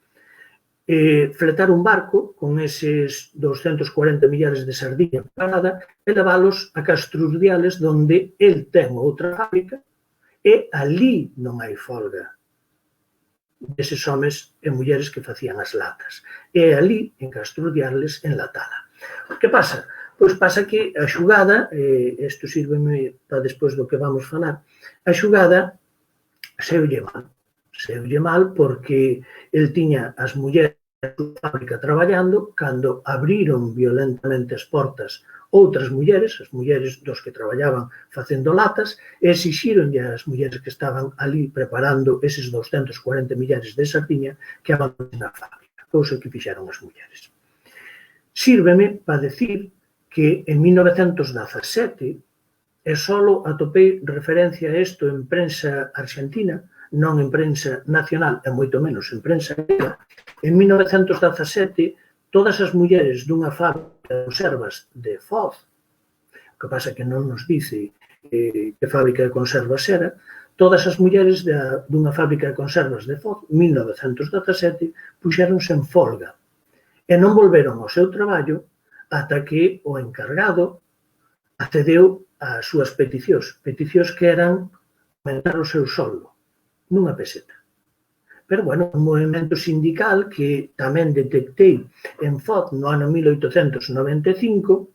Speaker 2: fletar un barco con eses 240 millares de sardiña preparada e leválos a Castrurdiales, onde el ten outra fábrica, e ali non hai folga deses homes e mulleres que facían as latas. E ali, en Castrurdiales, enlatada. O que pasa? Pois pasa que a xugada, isto sírveme para despois do que vamos falar, a xugada seulle mal porque el tiña as mulleres da fábrica traballando, cando abriron violentamente as portas outras mulleres, as mulleres dos que traballaban facendo latas, e exixironlle as mulleres que estaban ali preparando eses 240 millares de sardiña que abandonen a fábrica, cousa que fixeron as mulleres. Sírveme para decir que en 1917, e só atopei referencia a isto en prensa argentina, non en prensa nacional, e moito menos en prensa galega, en 1917, todas as mulleres dunha fábrica de conservas de Foz, o que pasa que non nos dice que fábrica de conservas era, todas as mulleres dunha fábrica de conservas de Foz, 1917, puxéronse en folga e non volveron ao seu traballo ata que o encargado accedeu ás súas peticións que eran aumentar o seu soldo nunha peseta. Pero, bueno, un movimento sindical que tamén detectei en Foz no ano 1895,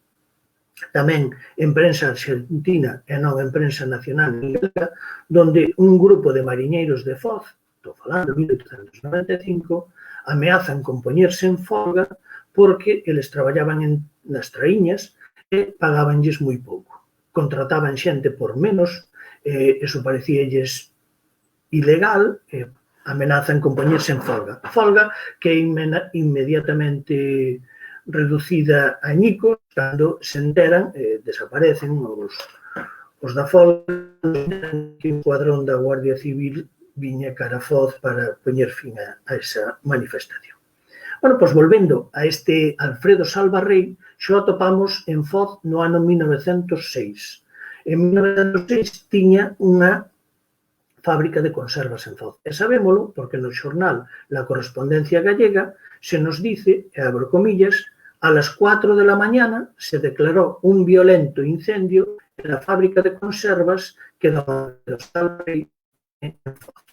Speaker 2: tamén en prensa argentina e non en prensa nacional galega, donde un grupo de mariñeiros de Foz, estou falando de 1895, ameazan con poñerse en folga porque eles traballaban nas traíñas e pagabanlles moi pouco. Contrataban xente por menos, eso parecíalles ilegal, amenazan con poñerse en folga. Folga que é inmediatamente reducida a añicos cando se enteran, desaparecen os da folga, que un cuadrón da Guardia Civil viña cara a Foz para poñer fin a esa manifestación. Bueno, pois volvendo a este Alfredo Salvarrey, xo atopamos en Foz no ano 1906. En 1906 tiña unha fábrica de conservas en Foz. E sabémolo porque no xornal La Correspondencia Gallega se nos dice, e abro comillas, a las 4 de la mañana se declaró un violento incendio en la fábrica de conservas que daba Alfredo Salvarrey en Foz.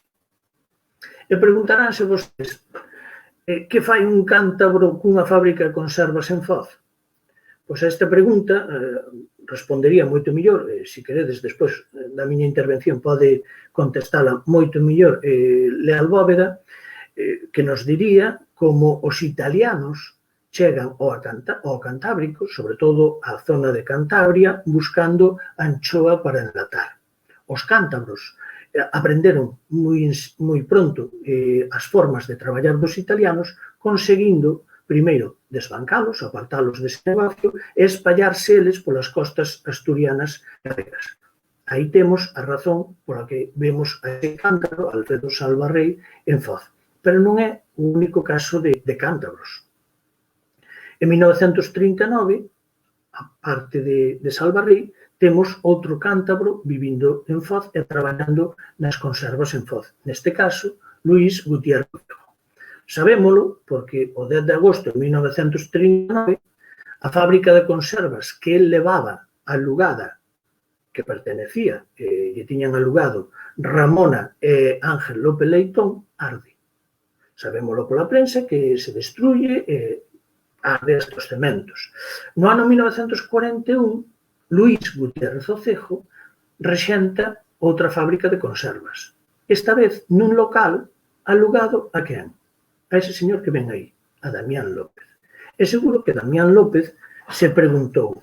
Speaker 2: E preguntaránse vostedes, que fai un cántabro cunha fábrica de conservas en Foz? Pois a esta pregunta respondería moito mellor, se queredes despois da miña intervención pode contestala moito mellor Leal Bóveda, que nos diría como os italianos chegan ao Cantábrico, sobre todo á zona de Cantabria, buscando anchoa para enlatar. Os cántabros aprenderon moi pronto as formas de traballar dos italianos, conseguindo primeiro desbancalos, apartalos dese negocio e espallarse eles polas costas asturianas galegas. Aí temos a razón pola que vemos a ese cántabro, Alfredo Salvarrey, en Foz. Pero non é o único caso de cántabros. En 1939, a parte de Salvarrey, temos outro cántabro vivindo en Foz e traballando nas conservas en Foz. Neste caso, Luís Gutiérrez. Sabémolo porque o 10 de agosto de 1939 a fábrica de conservas que él levaba alugada, que pertenecía, lle tiñan alugado Ramona e Ángel López Leitón, arde. Sabémolo pola prensa que se destruye e arde estes cementos. No ano 1941, Luís Gutiérrez Ocejo rexenta outra fábrica de conservas. Esta vez nun local alugado a quen? A ese señor que ven aí, a Damián López. E seguro que Damián López se preguntou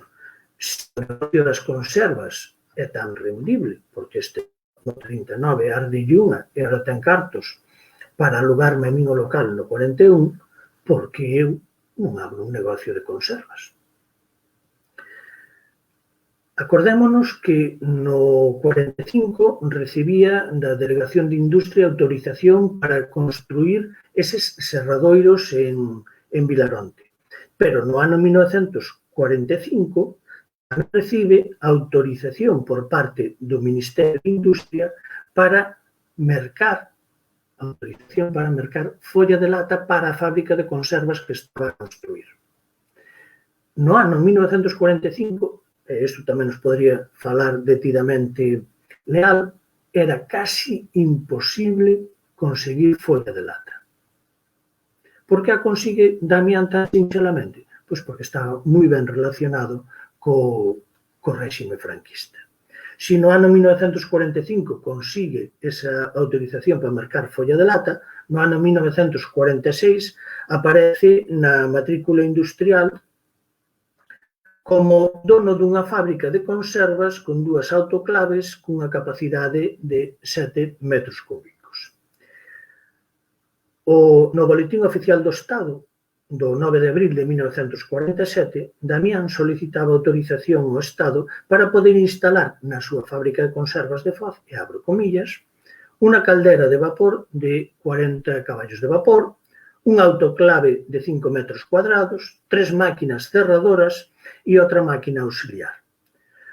Speaker 2: se o negocio das conservas é tan rendible, porque este no 39 arde unha e agora ten cartos para alugarme a min o local no 41, porque eu non abro un negocio de conservas. Acordémonos que no 45 recibía da Delegación de Industria autorización para construir eses serradoiros en Vilaronte. Pero no ano 1945 tamén recibe autorización por parte do Ministerio de Industria para mercar folla de lata para a fábrica de conservas que estaba a construir. No ano 1945, e isto tamén nos podría falar detidamente Leal, era casi imposible conseguir folla de lata. Por que a consigue Damián tan sinxelamente? Pois porque está moi ben relacionado co réxime franquista. Se no ano 1945 consigue esa autorización para mercar folla de lata, no ano 1946 aparece na matrícula industrial como dono dunha fábrica de conservas con 2 autoclaves cunha capacidade de 7 metros cúbicos. No Boletín Oficial do Estado, do 9 de abril de 1947, Damián solicitaba autorización ao Estado para poder instalar na súa fábrica de conservas de Foz, e abro comillas, unha caldera de vapor de 40 caballos de vapor, un autoclave de 5 metros cuadrados, 3 máquinas cerradoras e outra máquina auxiliar.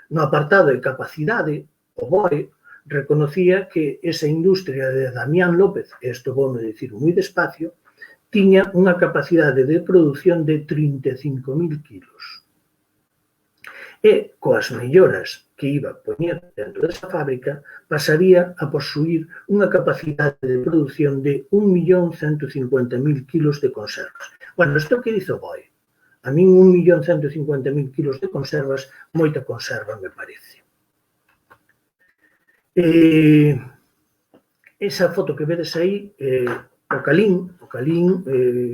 Speaker 2: No apartado de capacidade, o BOE reconocía que esa industria de Damián López, isto vou me dicir moi despacio, tiña unha capacidade de produción de 35.000 kilos. E, coas melloras que iba poñer dentro desa fábrica, pasaría a posuir unha capacidade de produción de 1.150.000 kilos de conservas. Bueno, isto que dice o BOE. A min 1.150.000 kilos de conservas, moita conserva me parece. Esa foto que vedes aí, o Calín,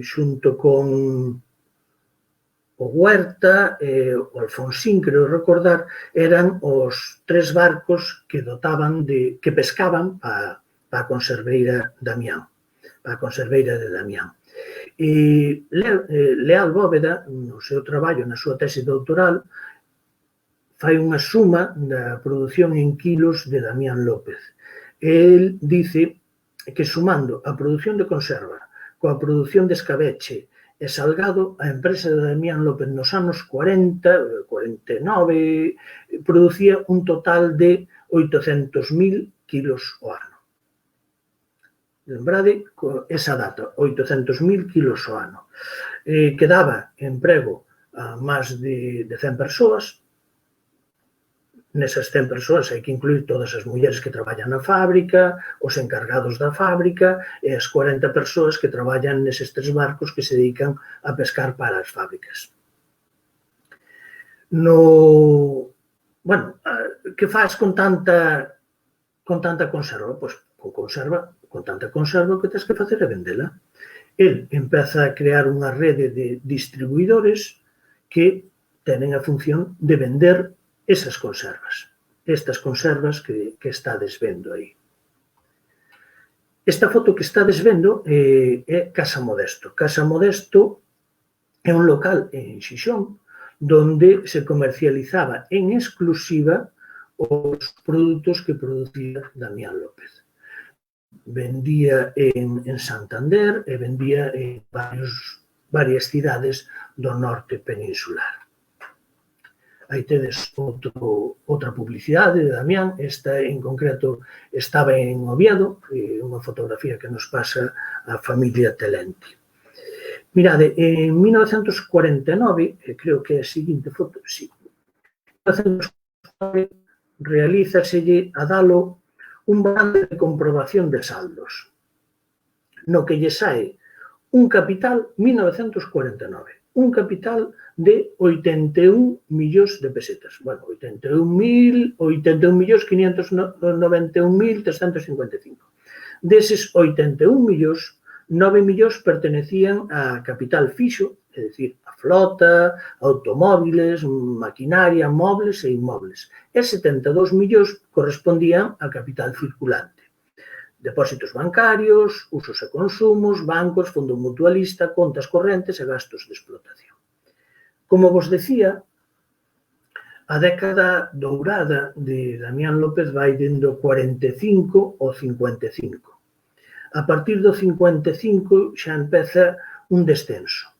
Speaker 2: xunto con o Huerta, o Alfonsín, creo recordar, eran os 3 barcos que pescaban para a conserveira Damián, para a conserveira de Damián. Leal Bóveda, no seu traballo, na súa tese doutoral, fai unha suma da produción en kilos de Damián López. El dice que sumando a produción de conserva coa produción de escabeche e salgado, a empresa de Damián López nos anos 40, 49, producía un total de 800.000 kilos ao ano. Lembrade esa data, 800.000 kilos ao ano. Que daba emprego a máis de 100 persoas. Nesas 100 persoas hai que incluir todas as mulleres que traballan na fábrica, os encargados da fábrica e as 40 persoas que traballan neses 3 barcos que se dedican a pescar para as fábricas. Que faz con tanta conserva? Pois con tanta conserva, o que tens que facer é vendela. El empeza a crear unha rede de distribuidores que tenen a función de vender esas conservas, estas conservas que estades vendo aí. Esta foto que estades vendo é Casa Modesto. Casa Modesto é un local en Xixón donde se comercializaba en exclusiva os produtos que producía Damián López. Vendía en Santander e vendía en varias cidades do norte peninsular. Aí tedes outra publicidade de Damián, esta en concreto estaba en Oviedo, unha fotografía que nos pasa a familia Telenti. Mirade, en 1949, creo que é a seguinte foto, sí, en 1949 realízaselle a Dalo un balance de comprobación de saldos, no que lle sae un capital 1949, un capital de 81 millóns de pesetas. Bueno, 81.591.355. Deses 81 millóns, 9 millóns pertenecían a capital fixo, é dicir, a flota, automóviles, maquinaria, mobles e inmobles. E 72 millóns correspondían a capital circulante. Depósitos bancarios, usos e consumos, bancos, fondo mutualista, contas correntes e gastos de explotación. Como vos decía, a década dourada de Damián López vai dendo 45 ao 55. A partir do 55 xa empeza un descenso.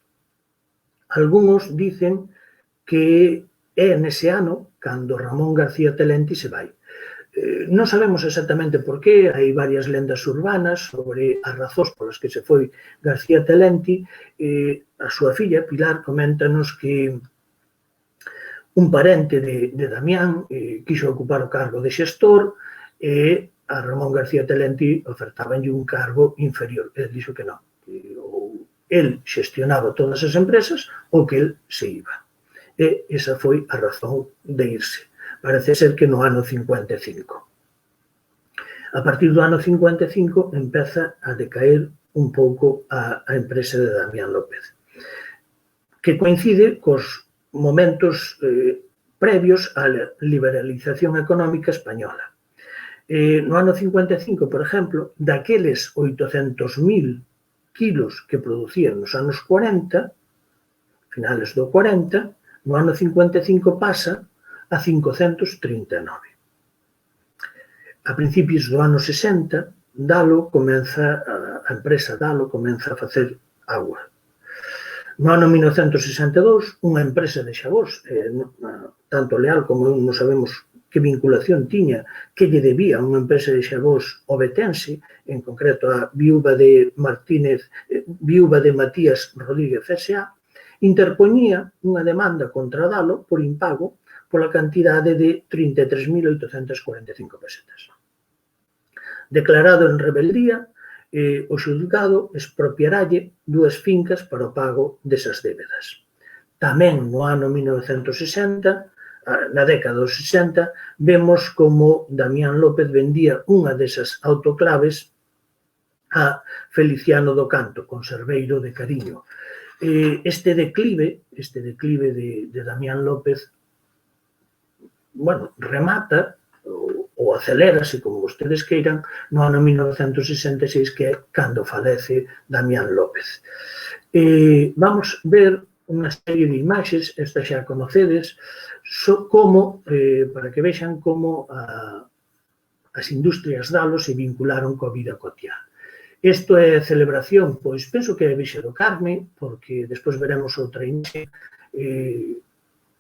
Speaker 2: Algúns dicen que é nese ano cando Ramón García Telenti se vai. Non sabemos exactamente por qué, hai varias lendas urbanas sobre as razóns polas que se foi García Telenti. A súa filla, Pilar, coméntanos que un parente de Damián quixo ocupar o cargo de xestor e a Ramón García Telenti ofertabanlle un cargo inferior. El dixo que non, el xestionaba todas as empresas ou que el se iba. E esa foi a razón de irse. Parece ser que no ano 55. A partir do ano 55 empeza a decaer un pouco a empresa de Damián López, que coincide cos momentos previos á liberalización económica española. No ano 55, por exemplo, daqueles 800.000 kilos que producían nos anos 40, finales do 40, no ano 55 pasa a 539. A principios do ano 60, a empresa Dalo comeza a facer agua. No ano 1962, unha empresa de Xabós, tanto Leal como non sabemos que vinculación tiña, que lle debía unha empresa de Xabós obetense, en concreto a viúva de Matías Rodríguez S.A., interpoñía unha demanda contra Dalo por impago pola cantidade de 33.845 pesetas. Declarado en rebeldía, o xulgado expropiaralle 2 fincas para o pago desas débedas. Tamén no ano 1960, na década dos 60, vemos como Damián López vendía unha desas autoclaves a Feliciano do Canto, conserveiro de Cariño. Este declive de Damián López, remata ou acelérase, como vostedes queiran, no ano 1966, que é cando falece Damián López. Vamos ver unha serie de imaxes, estas xa conocedes, para que vexan como as industrias Dalo se vincularon coa vida cotiá. Isto é celebración, pois penso que é Virxe do Carme, porque despois veremos outra imaxe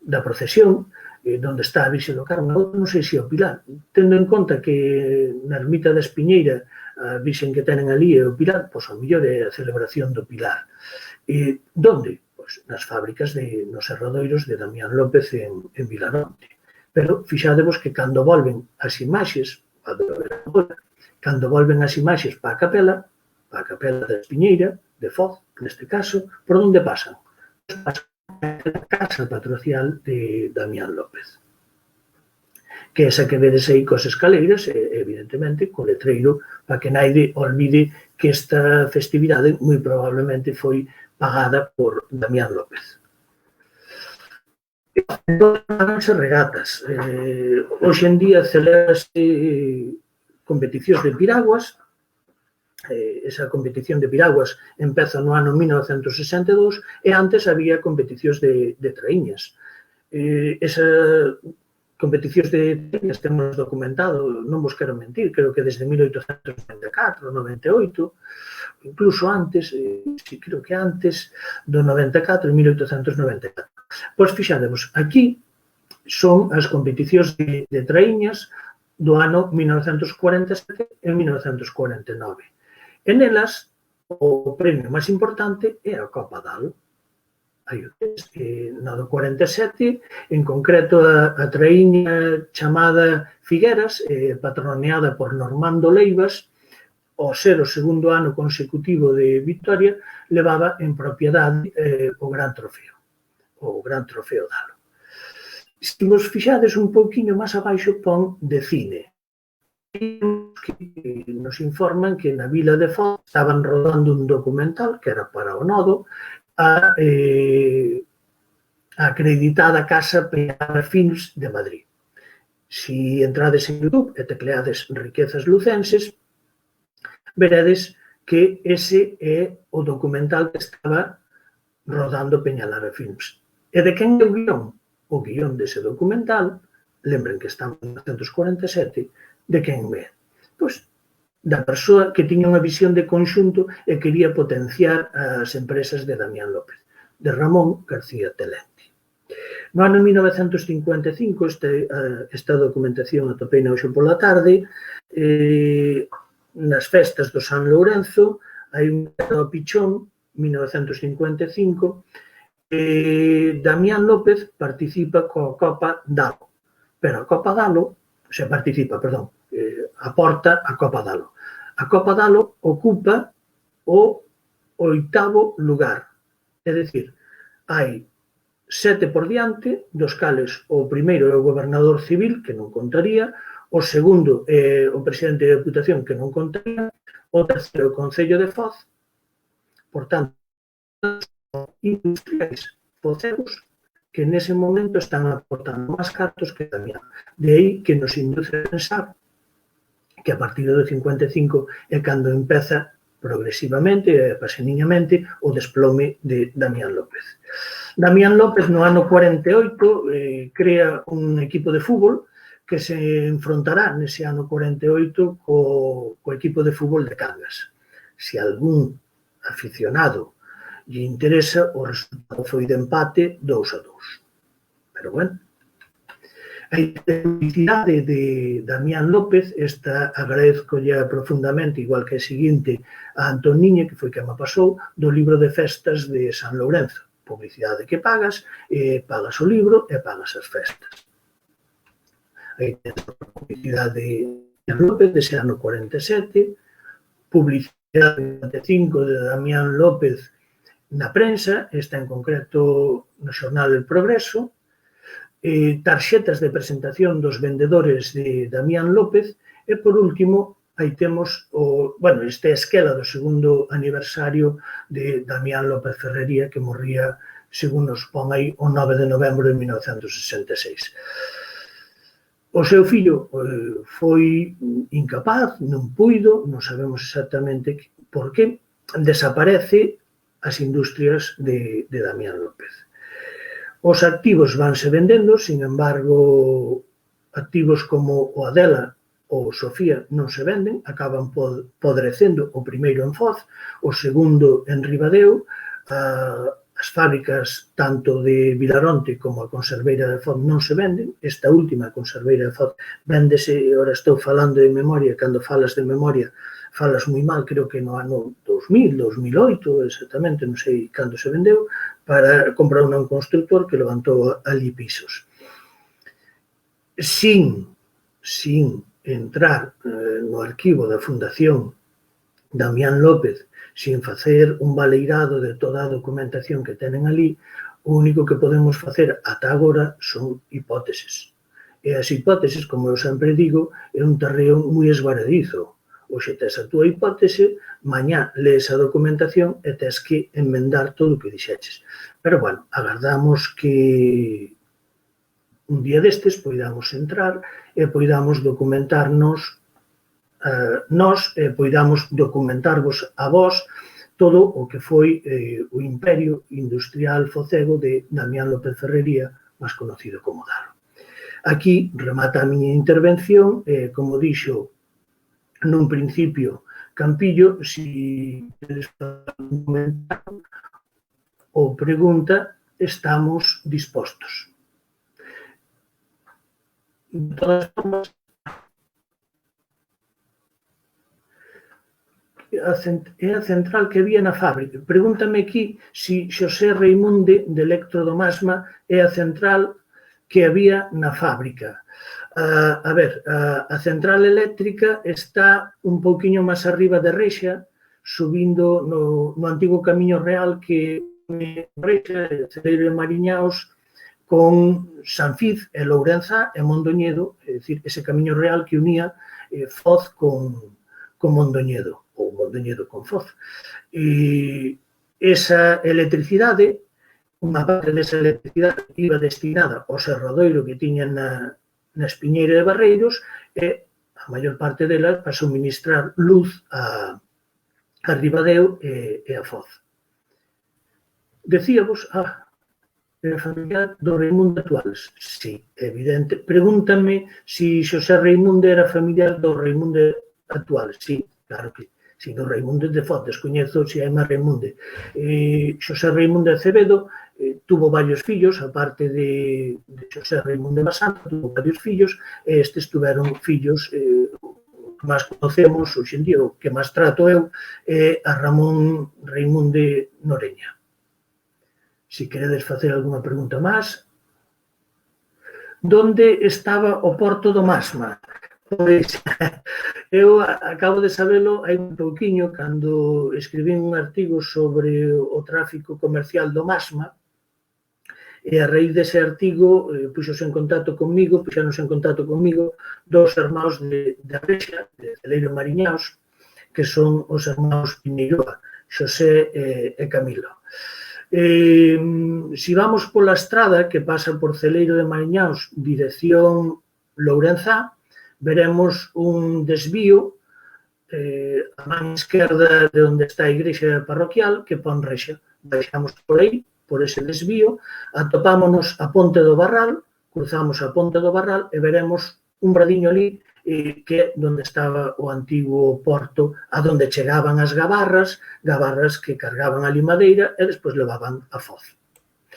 Speaker 2: da procesión, onde está a Virxe do Carme, non sei se é o Pilar, tendo en conta que na ermita da Espiñeira a Virxen que tenen ali é o Pilar, pois ao mellor é a celebración do Pilar. Donde? Pois nas fábricas, nos serradoiros de Damián López en Vilaronte. Pero fixadevos que cando volven as imaxes, cando volven as imaxes para a capela da Espiñeira, de Foz, neste caso, por onde pasan? Pasan a casa patrocial de Damián López, que esa que vedes aí cos escaleiras, evidentemente, co letreiro, para que naide olvide que esta festividade moi probablemente foi pagada por Damián López. Paganse regatas. Hoxe en día celebrase competicións de piraguas. Esa competición de piraguas empeza no ano 1962 e antes había competicións de traíñas. Esas competicións de traíñas temos documentado, non vos quero mentir, creo que desde 1894, 98, incluso antes, creo que antes do 94, 1894. Pois fixademos, aquí son as competicións de traíñas do ano 1947 e 1949. E nelas, o premio máis importante é a Copa Dalo. Aí o tes, na do 47, en concreto a traíña chamada Figueras, patroneada por Normando Leivas, ao ser o segundo ano consecutivo de victoria, levaba en propiedade o Gran Trofeo Dalo. Se vos fixades un pouquiño máis abaixo, pon de cine. Que nos informan que na vila de Foz estaban rodando un documental que era para o Nodo a acreditada Casa Peñalara Films de Madrid. Si entrades en YouTube e tecleades Riquezas Lucenses, veredes que ese é o documental que estaba rodando Peñalara Films. E de quen é o guión? O guión dese documental, lembren que estamos en 1947, de quen é? Pois, da persoa que tiña unha visión de conxunto e quería potenciar as empresas de Damián López, de Ramón García Telenti. No ano 1955, esta documentación atopeina hoxe pola tarde, nas festas do San Lourenzo, hai un pichón, 1955, Damián López participa coa Copa Dalo, pero a Copa Dalo, aporta a Copa Dalo. A Copa Dalo ocupa o 8º lugar. É dicir, hai 7 por diante, dos cales o primeiro é o gobernador civil, que non contaría, o segundo é o presidente da Deputación, que non contaría, o terceiro é o Concello de Foz, por tanto, industriais focegos que nese momento están aportando máis cartos que Damián. De aí que nos induce a pensar que a partir do 55 é cando empeza progresivamente e paseniñamente o desplome de Damián López. Damián López no ano 48 crea un equipo de fútbol que se enfrontará nese ano 48 co equipo de fútbol de Cangas. Se algún aficionado lle interesa, o resultado foi de empate 2-2. Pero bueno, a historicidade de Damián López, esta agradezcolle profundamente, igual que a seguinte, a Antoniña, que foi que me pasou, do libro de festas de San Lourenzo. Publicidade que pagas, pagas o libro e pagas as festas. Aí tens a publicidade de Damián López, dese ano 47, publicidade de 45 de Damián López na prensa, esta en concreto no xornal El Progreso, tarxetas de presentación dos vendedores de Damián López e, por último, aí temos esta esquela do segundo aniversario de Damián López Ferrería, que morría, según nos pon aí, o 9 de novembro de 1966. O seu fillo foi incapaz, non puido, non sabemos exactamente por que, desaparece as industrias de Damián López. Os activos vanse vendendo, sin embargo, activos como o Adela ou Sofía non se venden, acaban podrecendo, o primeiro en Foz, o segundo en Ribadeo, as fábricas tanto de Vilaronte como a conserveira de Foz non se venden, esta última conserveira de Foz véndese, ora estou falando de memoria, cando falas de memoria, falas moi mal, creo que no ano 2000, 2008, exactamente, non sei cando se vendeu, para comprar un constructor que levantou ali pisos. Sin entrar no arquivo da Fundación Damián López, sin facer un baleirado de toda a documentación que tenen ali, o único que podemos facer ata agora son hipóteses. E as hipóteses, como eu sempre digo, é un terreo moi esvaradizo. Hoxe tes a túa hipótese, mañá lees a documentación e tes que enmendar todo o que dixeches. Pero, bueno, agardamos que un día destes poidamos entrar e poidamos documentarnos nós, poidamos documentarvos a vós todo o que foi o imperio industrial focego de Damián López Ferrería, máis conocido como Dalo. Aquí remata a miña intervención, como dixo nun principio Campillo, si queres falar un comentario ou pregunta, estamos dispostos. De todas formas, é a central que había na fábrica. Pregúntame aquí si Xosé Reimunde de Electrodomasma é a central que había na fábrica. A ver, a central eléctrica está un pouquiño máis arriba de Reixa, subindo no antigo Camiño Real que Reixa, Celeiro e Mariñaos, con Sanfiz e Lourenza e Mondoñedo, é dicir, ese Camiño Real que unía Foz con Mondoñedo, ou Mondoñedo con Foz. E esa electricidade, unha parte desa electricidade iba destinada ao serradoiro que tiñan na Espiñeira de Barreiros e a maior parte delas para suministrar luz a Ribadeo e a Foz. Decíamos, era familiar do Reimundo Actuales. Sí, evidente. Pregúntame si Xosé Reimundo era familiar do Reimundo Actuales. Sí, claro que sí, do Reimundo de Foz. Descoñezo se hai máis Reimundo. Xosé Reimundo Acevedo tuvo varios fillos, aparte de Xosé Reimundo Basanta, tuvo varios fillos, e estes tuveron fillos que máis conocemos hoxe en día, o que máis trato eu, é a Ramón Reimundo Noreña. Se queredes facer alguna pregunta máis. Donde estaba o porto do Masma? Pois, eu acabo de sabelo hai un pouquiño cando escribín un artigo sobre o tráfico comercial do MASMA, e a raíz dese artigo puxéronse en contacto comigo dous irmáns de Rexa, de Celeiro e Mariñaos, que son os irmáns Pineiroa, Xosé e Camilo. Si vamos pola estrada que pasa por Celeiro de Mariñaos, dirección Lourenzá, veremos un desvío a man esquerda de onde está a igrexa parroquial que pon Rexa. Baixamos por aí, por ese desvío, atopámonos a Ponte do Barral, cruzamos a Ponte do Barral e veremos un bradiño ali que é onde estaba o antigo porto a donde chegaban as gabarras que cargaban a limadeira e despois levaban a Foz.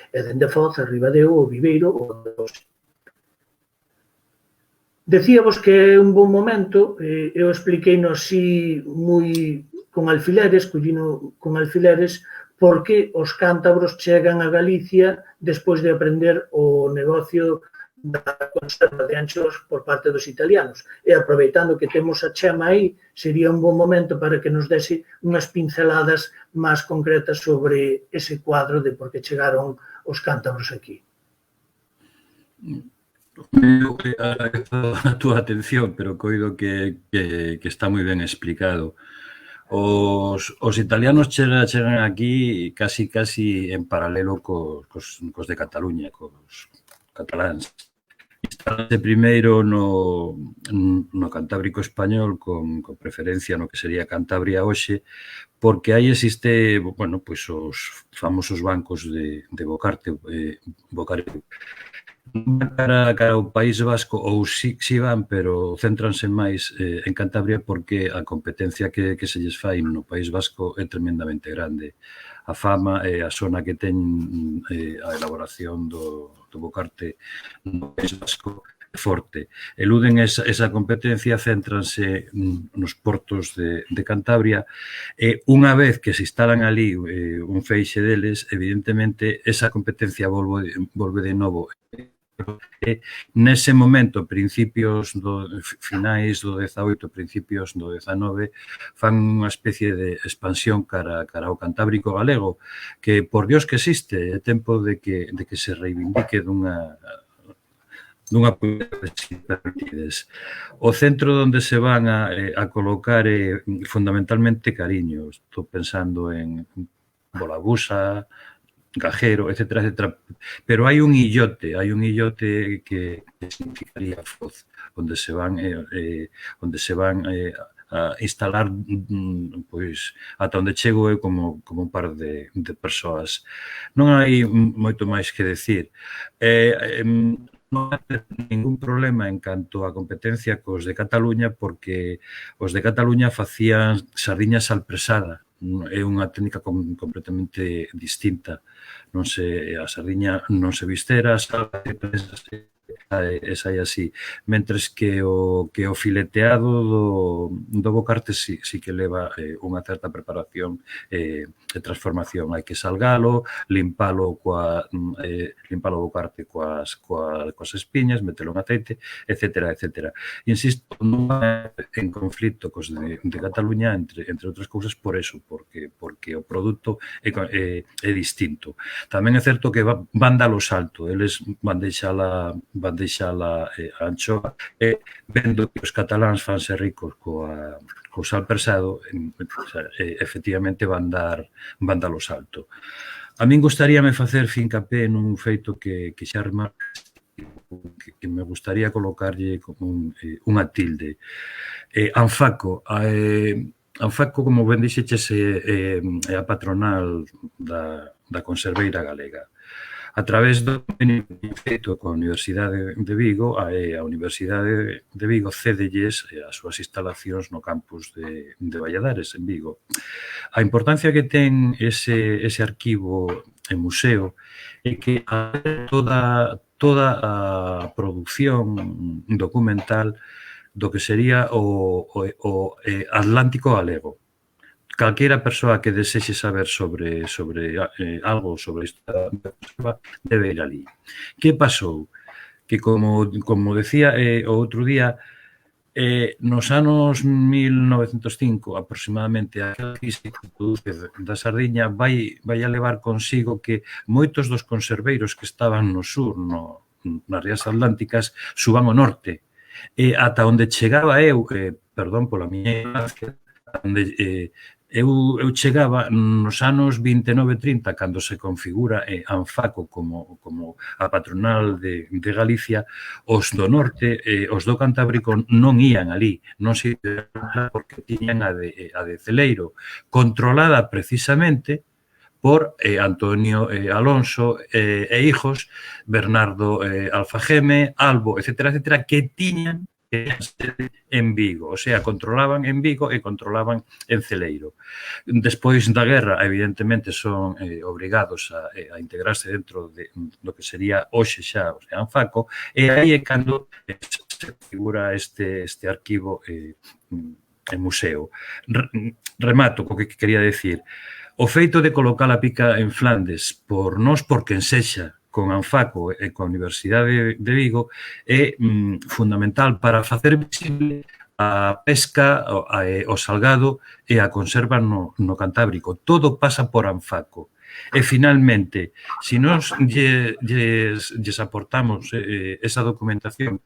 Speaker 2: E dende Foz arriba deu o Viveiro o Doce. Decíavos que é un bon momento, eu expliqueino así moi con alfileres, collino con alfileres, porque os cántabros chegan a Galicia despois de aprender o negocio da conserva de anchoas por parte dos italianos. E aproveitando que temos a Chema aí, sería un bon momento para que nos dese unhas pinceladas máis concretas sobre ese cuadro de por que chegaron os cántabros aquí.
Speaker 3: Agradezo a túa atención, pero coido que está moi ben explicado. Os italianos chegan aquí casi en paralelo cos de Cataluña, cos cataláns. Instalanse primeiro no Cantábrico español con preferencia no que sería Cantabria hoxe, porque aí existe, bueno, pois os famosos bancos de Bocarteu, cara ao País Vasco, ou si van, pero céntranse máis en Cantabria porque a competencia que se lles fai no País Vasco é tremendamente grande. A fama e a zona que ten a elaboración do bocarte no País Vasco é forte. Eluden esa competencia, céntranse nos portos de Cantabria e unha vez que se instalan ali un feixe deles, evidentemente esa competencia volve de novo. Nese momento, finais do 18, principios do 19, fan unha especie de expansión cara ao Cantábrico galego, que por Dios que existe, é tempo de que se reivindique dunha permitides. O centro onde se van a colocar é fundamentalmente Cariño. Estou pensando en Bolabusa, Gajero, etcétera, etcétera. Pero hai un illote que significaría Foz, onde se van a instalar, pois, ata onde chego eu como un par de persoas. Non hai moito máis que decir. Non hai ningún problema en canto a competencia cos de Cataluña, porque os de Cataluña facían sardiña salpresada. É unha técnica completamente distinta. A sardiña non se vistera, esa é así. Mentres que o fileteado do bocarte sí que leva unha certa preparación e transformación. Hai que salgalo, limpalo o bocarte coas espiñas, metelo en aceite, etcétera, etcétera. Insisto, non é en conflito cos de Cataluña, entre outras cousas, por eso, porque o produto é distinto. Tamén é certo que van dar o salto, eles van deixala a anchoa e vendo que os cataláns fanse ricos co sal persado, efectivamente van dar o salto. A min gustaríame facer fincapé nun feito que xa remarcas, que me gustaría colocarlle como unha tilde. Anfaco, como ben dixeches, é a patronal da conserveira galega. A través do convenio feito coa Universidade de Vigo, a Universidade de Vigo cédelles as súas instalacións no campus de Valladares, en Vigo. A importancia que ten ese arquivo e museo é que toda a produción documental do que sería o Atlántico galego. Calquera persoa que desexe saber sobre algo sobre isto debe ir ali. Que pasou? Que, como decía o outro día, Nos anos 1905, aproximadamente, a crise que produce da sardiña vai a levar consigo que moitos dos conserveiros que estaban no sur, nas rías atlánticas, suban ao norte. E ata onde chegaba eu, perdón pola miña ignorancia, onde eu chegaba nos anos 29-30, cando se configura Anfaco como a patronal de Galicia, os do norte, os do Cantábrico non ían ali, non se iban porque tiñan a de Celeiro, controlada precisamente por Antonio Alonso e hijos, Bernardo Alfageme, Albo, etcétera, que tiñan en Vigo, o sea, controlaban en Vigo e controlaban en Celeiro. Despois da guerra, evidentemente, son obrigados a integrarse dentro do que sería hoxe xa o Anfaco, e aí é cando se figura este arquivo en museo. Remato co que quería decir. O feito de colocar a pica en Flandes por nós, por quen sexa, con Anfaco e coa Universidade de Vigo, é fundamental para facer visible a pesca, o salgado e a conserva no Cantábrico. Todo pasa por Anfaco. E, finalmente, se nós lles aportamos esa documentación,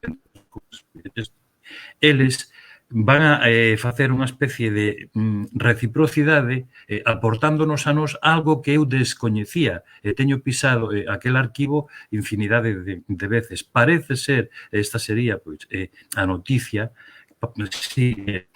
Speaker 3: eles van a facer unha especie de reciprocidade aportándonos a nos algo que eu descoñecía e teño pisado aquel arquivo infinidade de veces. Parece ser, esta sería a noticia, parece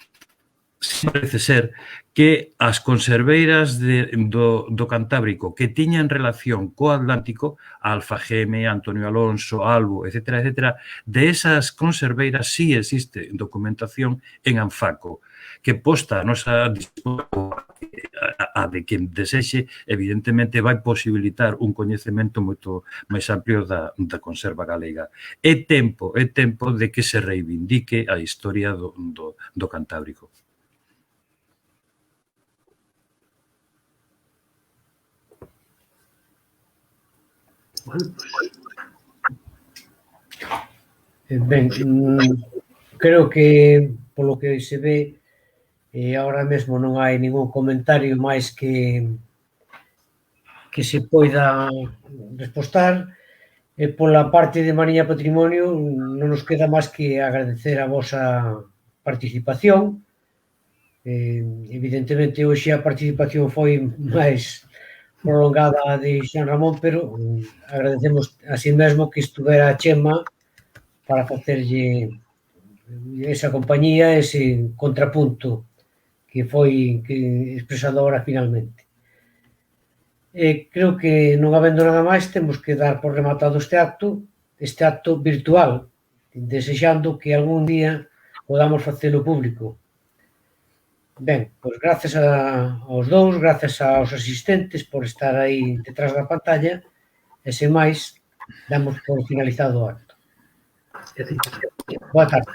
Speaker 3: ser que as conserveiras do Cantábrico que tiñan relación co Atlántico, Alfageme, Antonio Alonso, Albo, etcétera, de esas conserveiras sí existe documentación en Anfaco, que posta a nosa a de quen desexe, evidentemente vai posibilitar un coñecemento moito máis amplio da conserva galega. É tempo de que se reivindique a historia do Cantábrico.
Speaker 1: Ben, creo que polo que se ve ahora mesmo non hai ningún comentario máis que se poida respostar. Pola parte de Mariña Patrimonio non nos queda máis que agradecer a vosa participación. Evidentemente, hoxe a participación foi máis prolongada de Xan Ramón, pero agradecemos así mesmo que estuvera a Chema para facerlle esa compañía, ese contrapunto que foi expresado ahora finalmente. Creo que non habendo nada máis, temos que dar por rematado este acto virtual, desexando que algún día podamos facelo público. Ben, pois grazas aos dous, grazas aos asistentes por estar aí detrás da pantalla, e sen máis, damos por finalizado o acto. Boa tarde.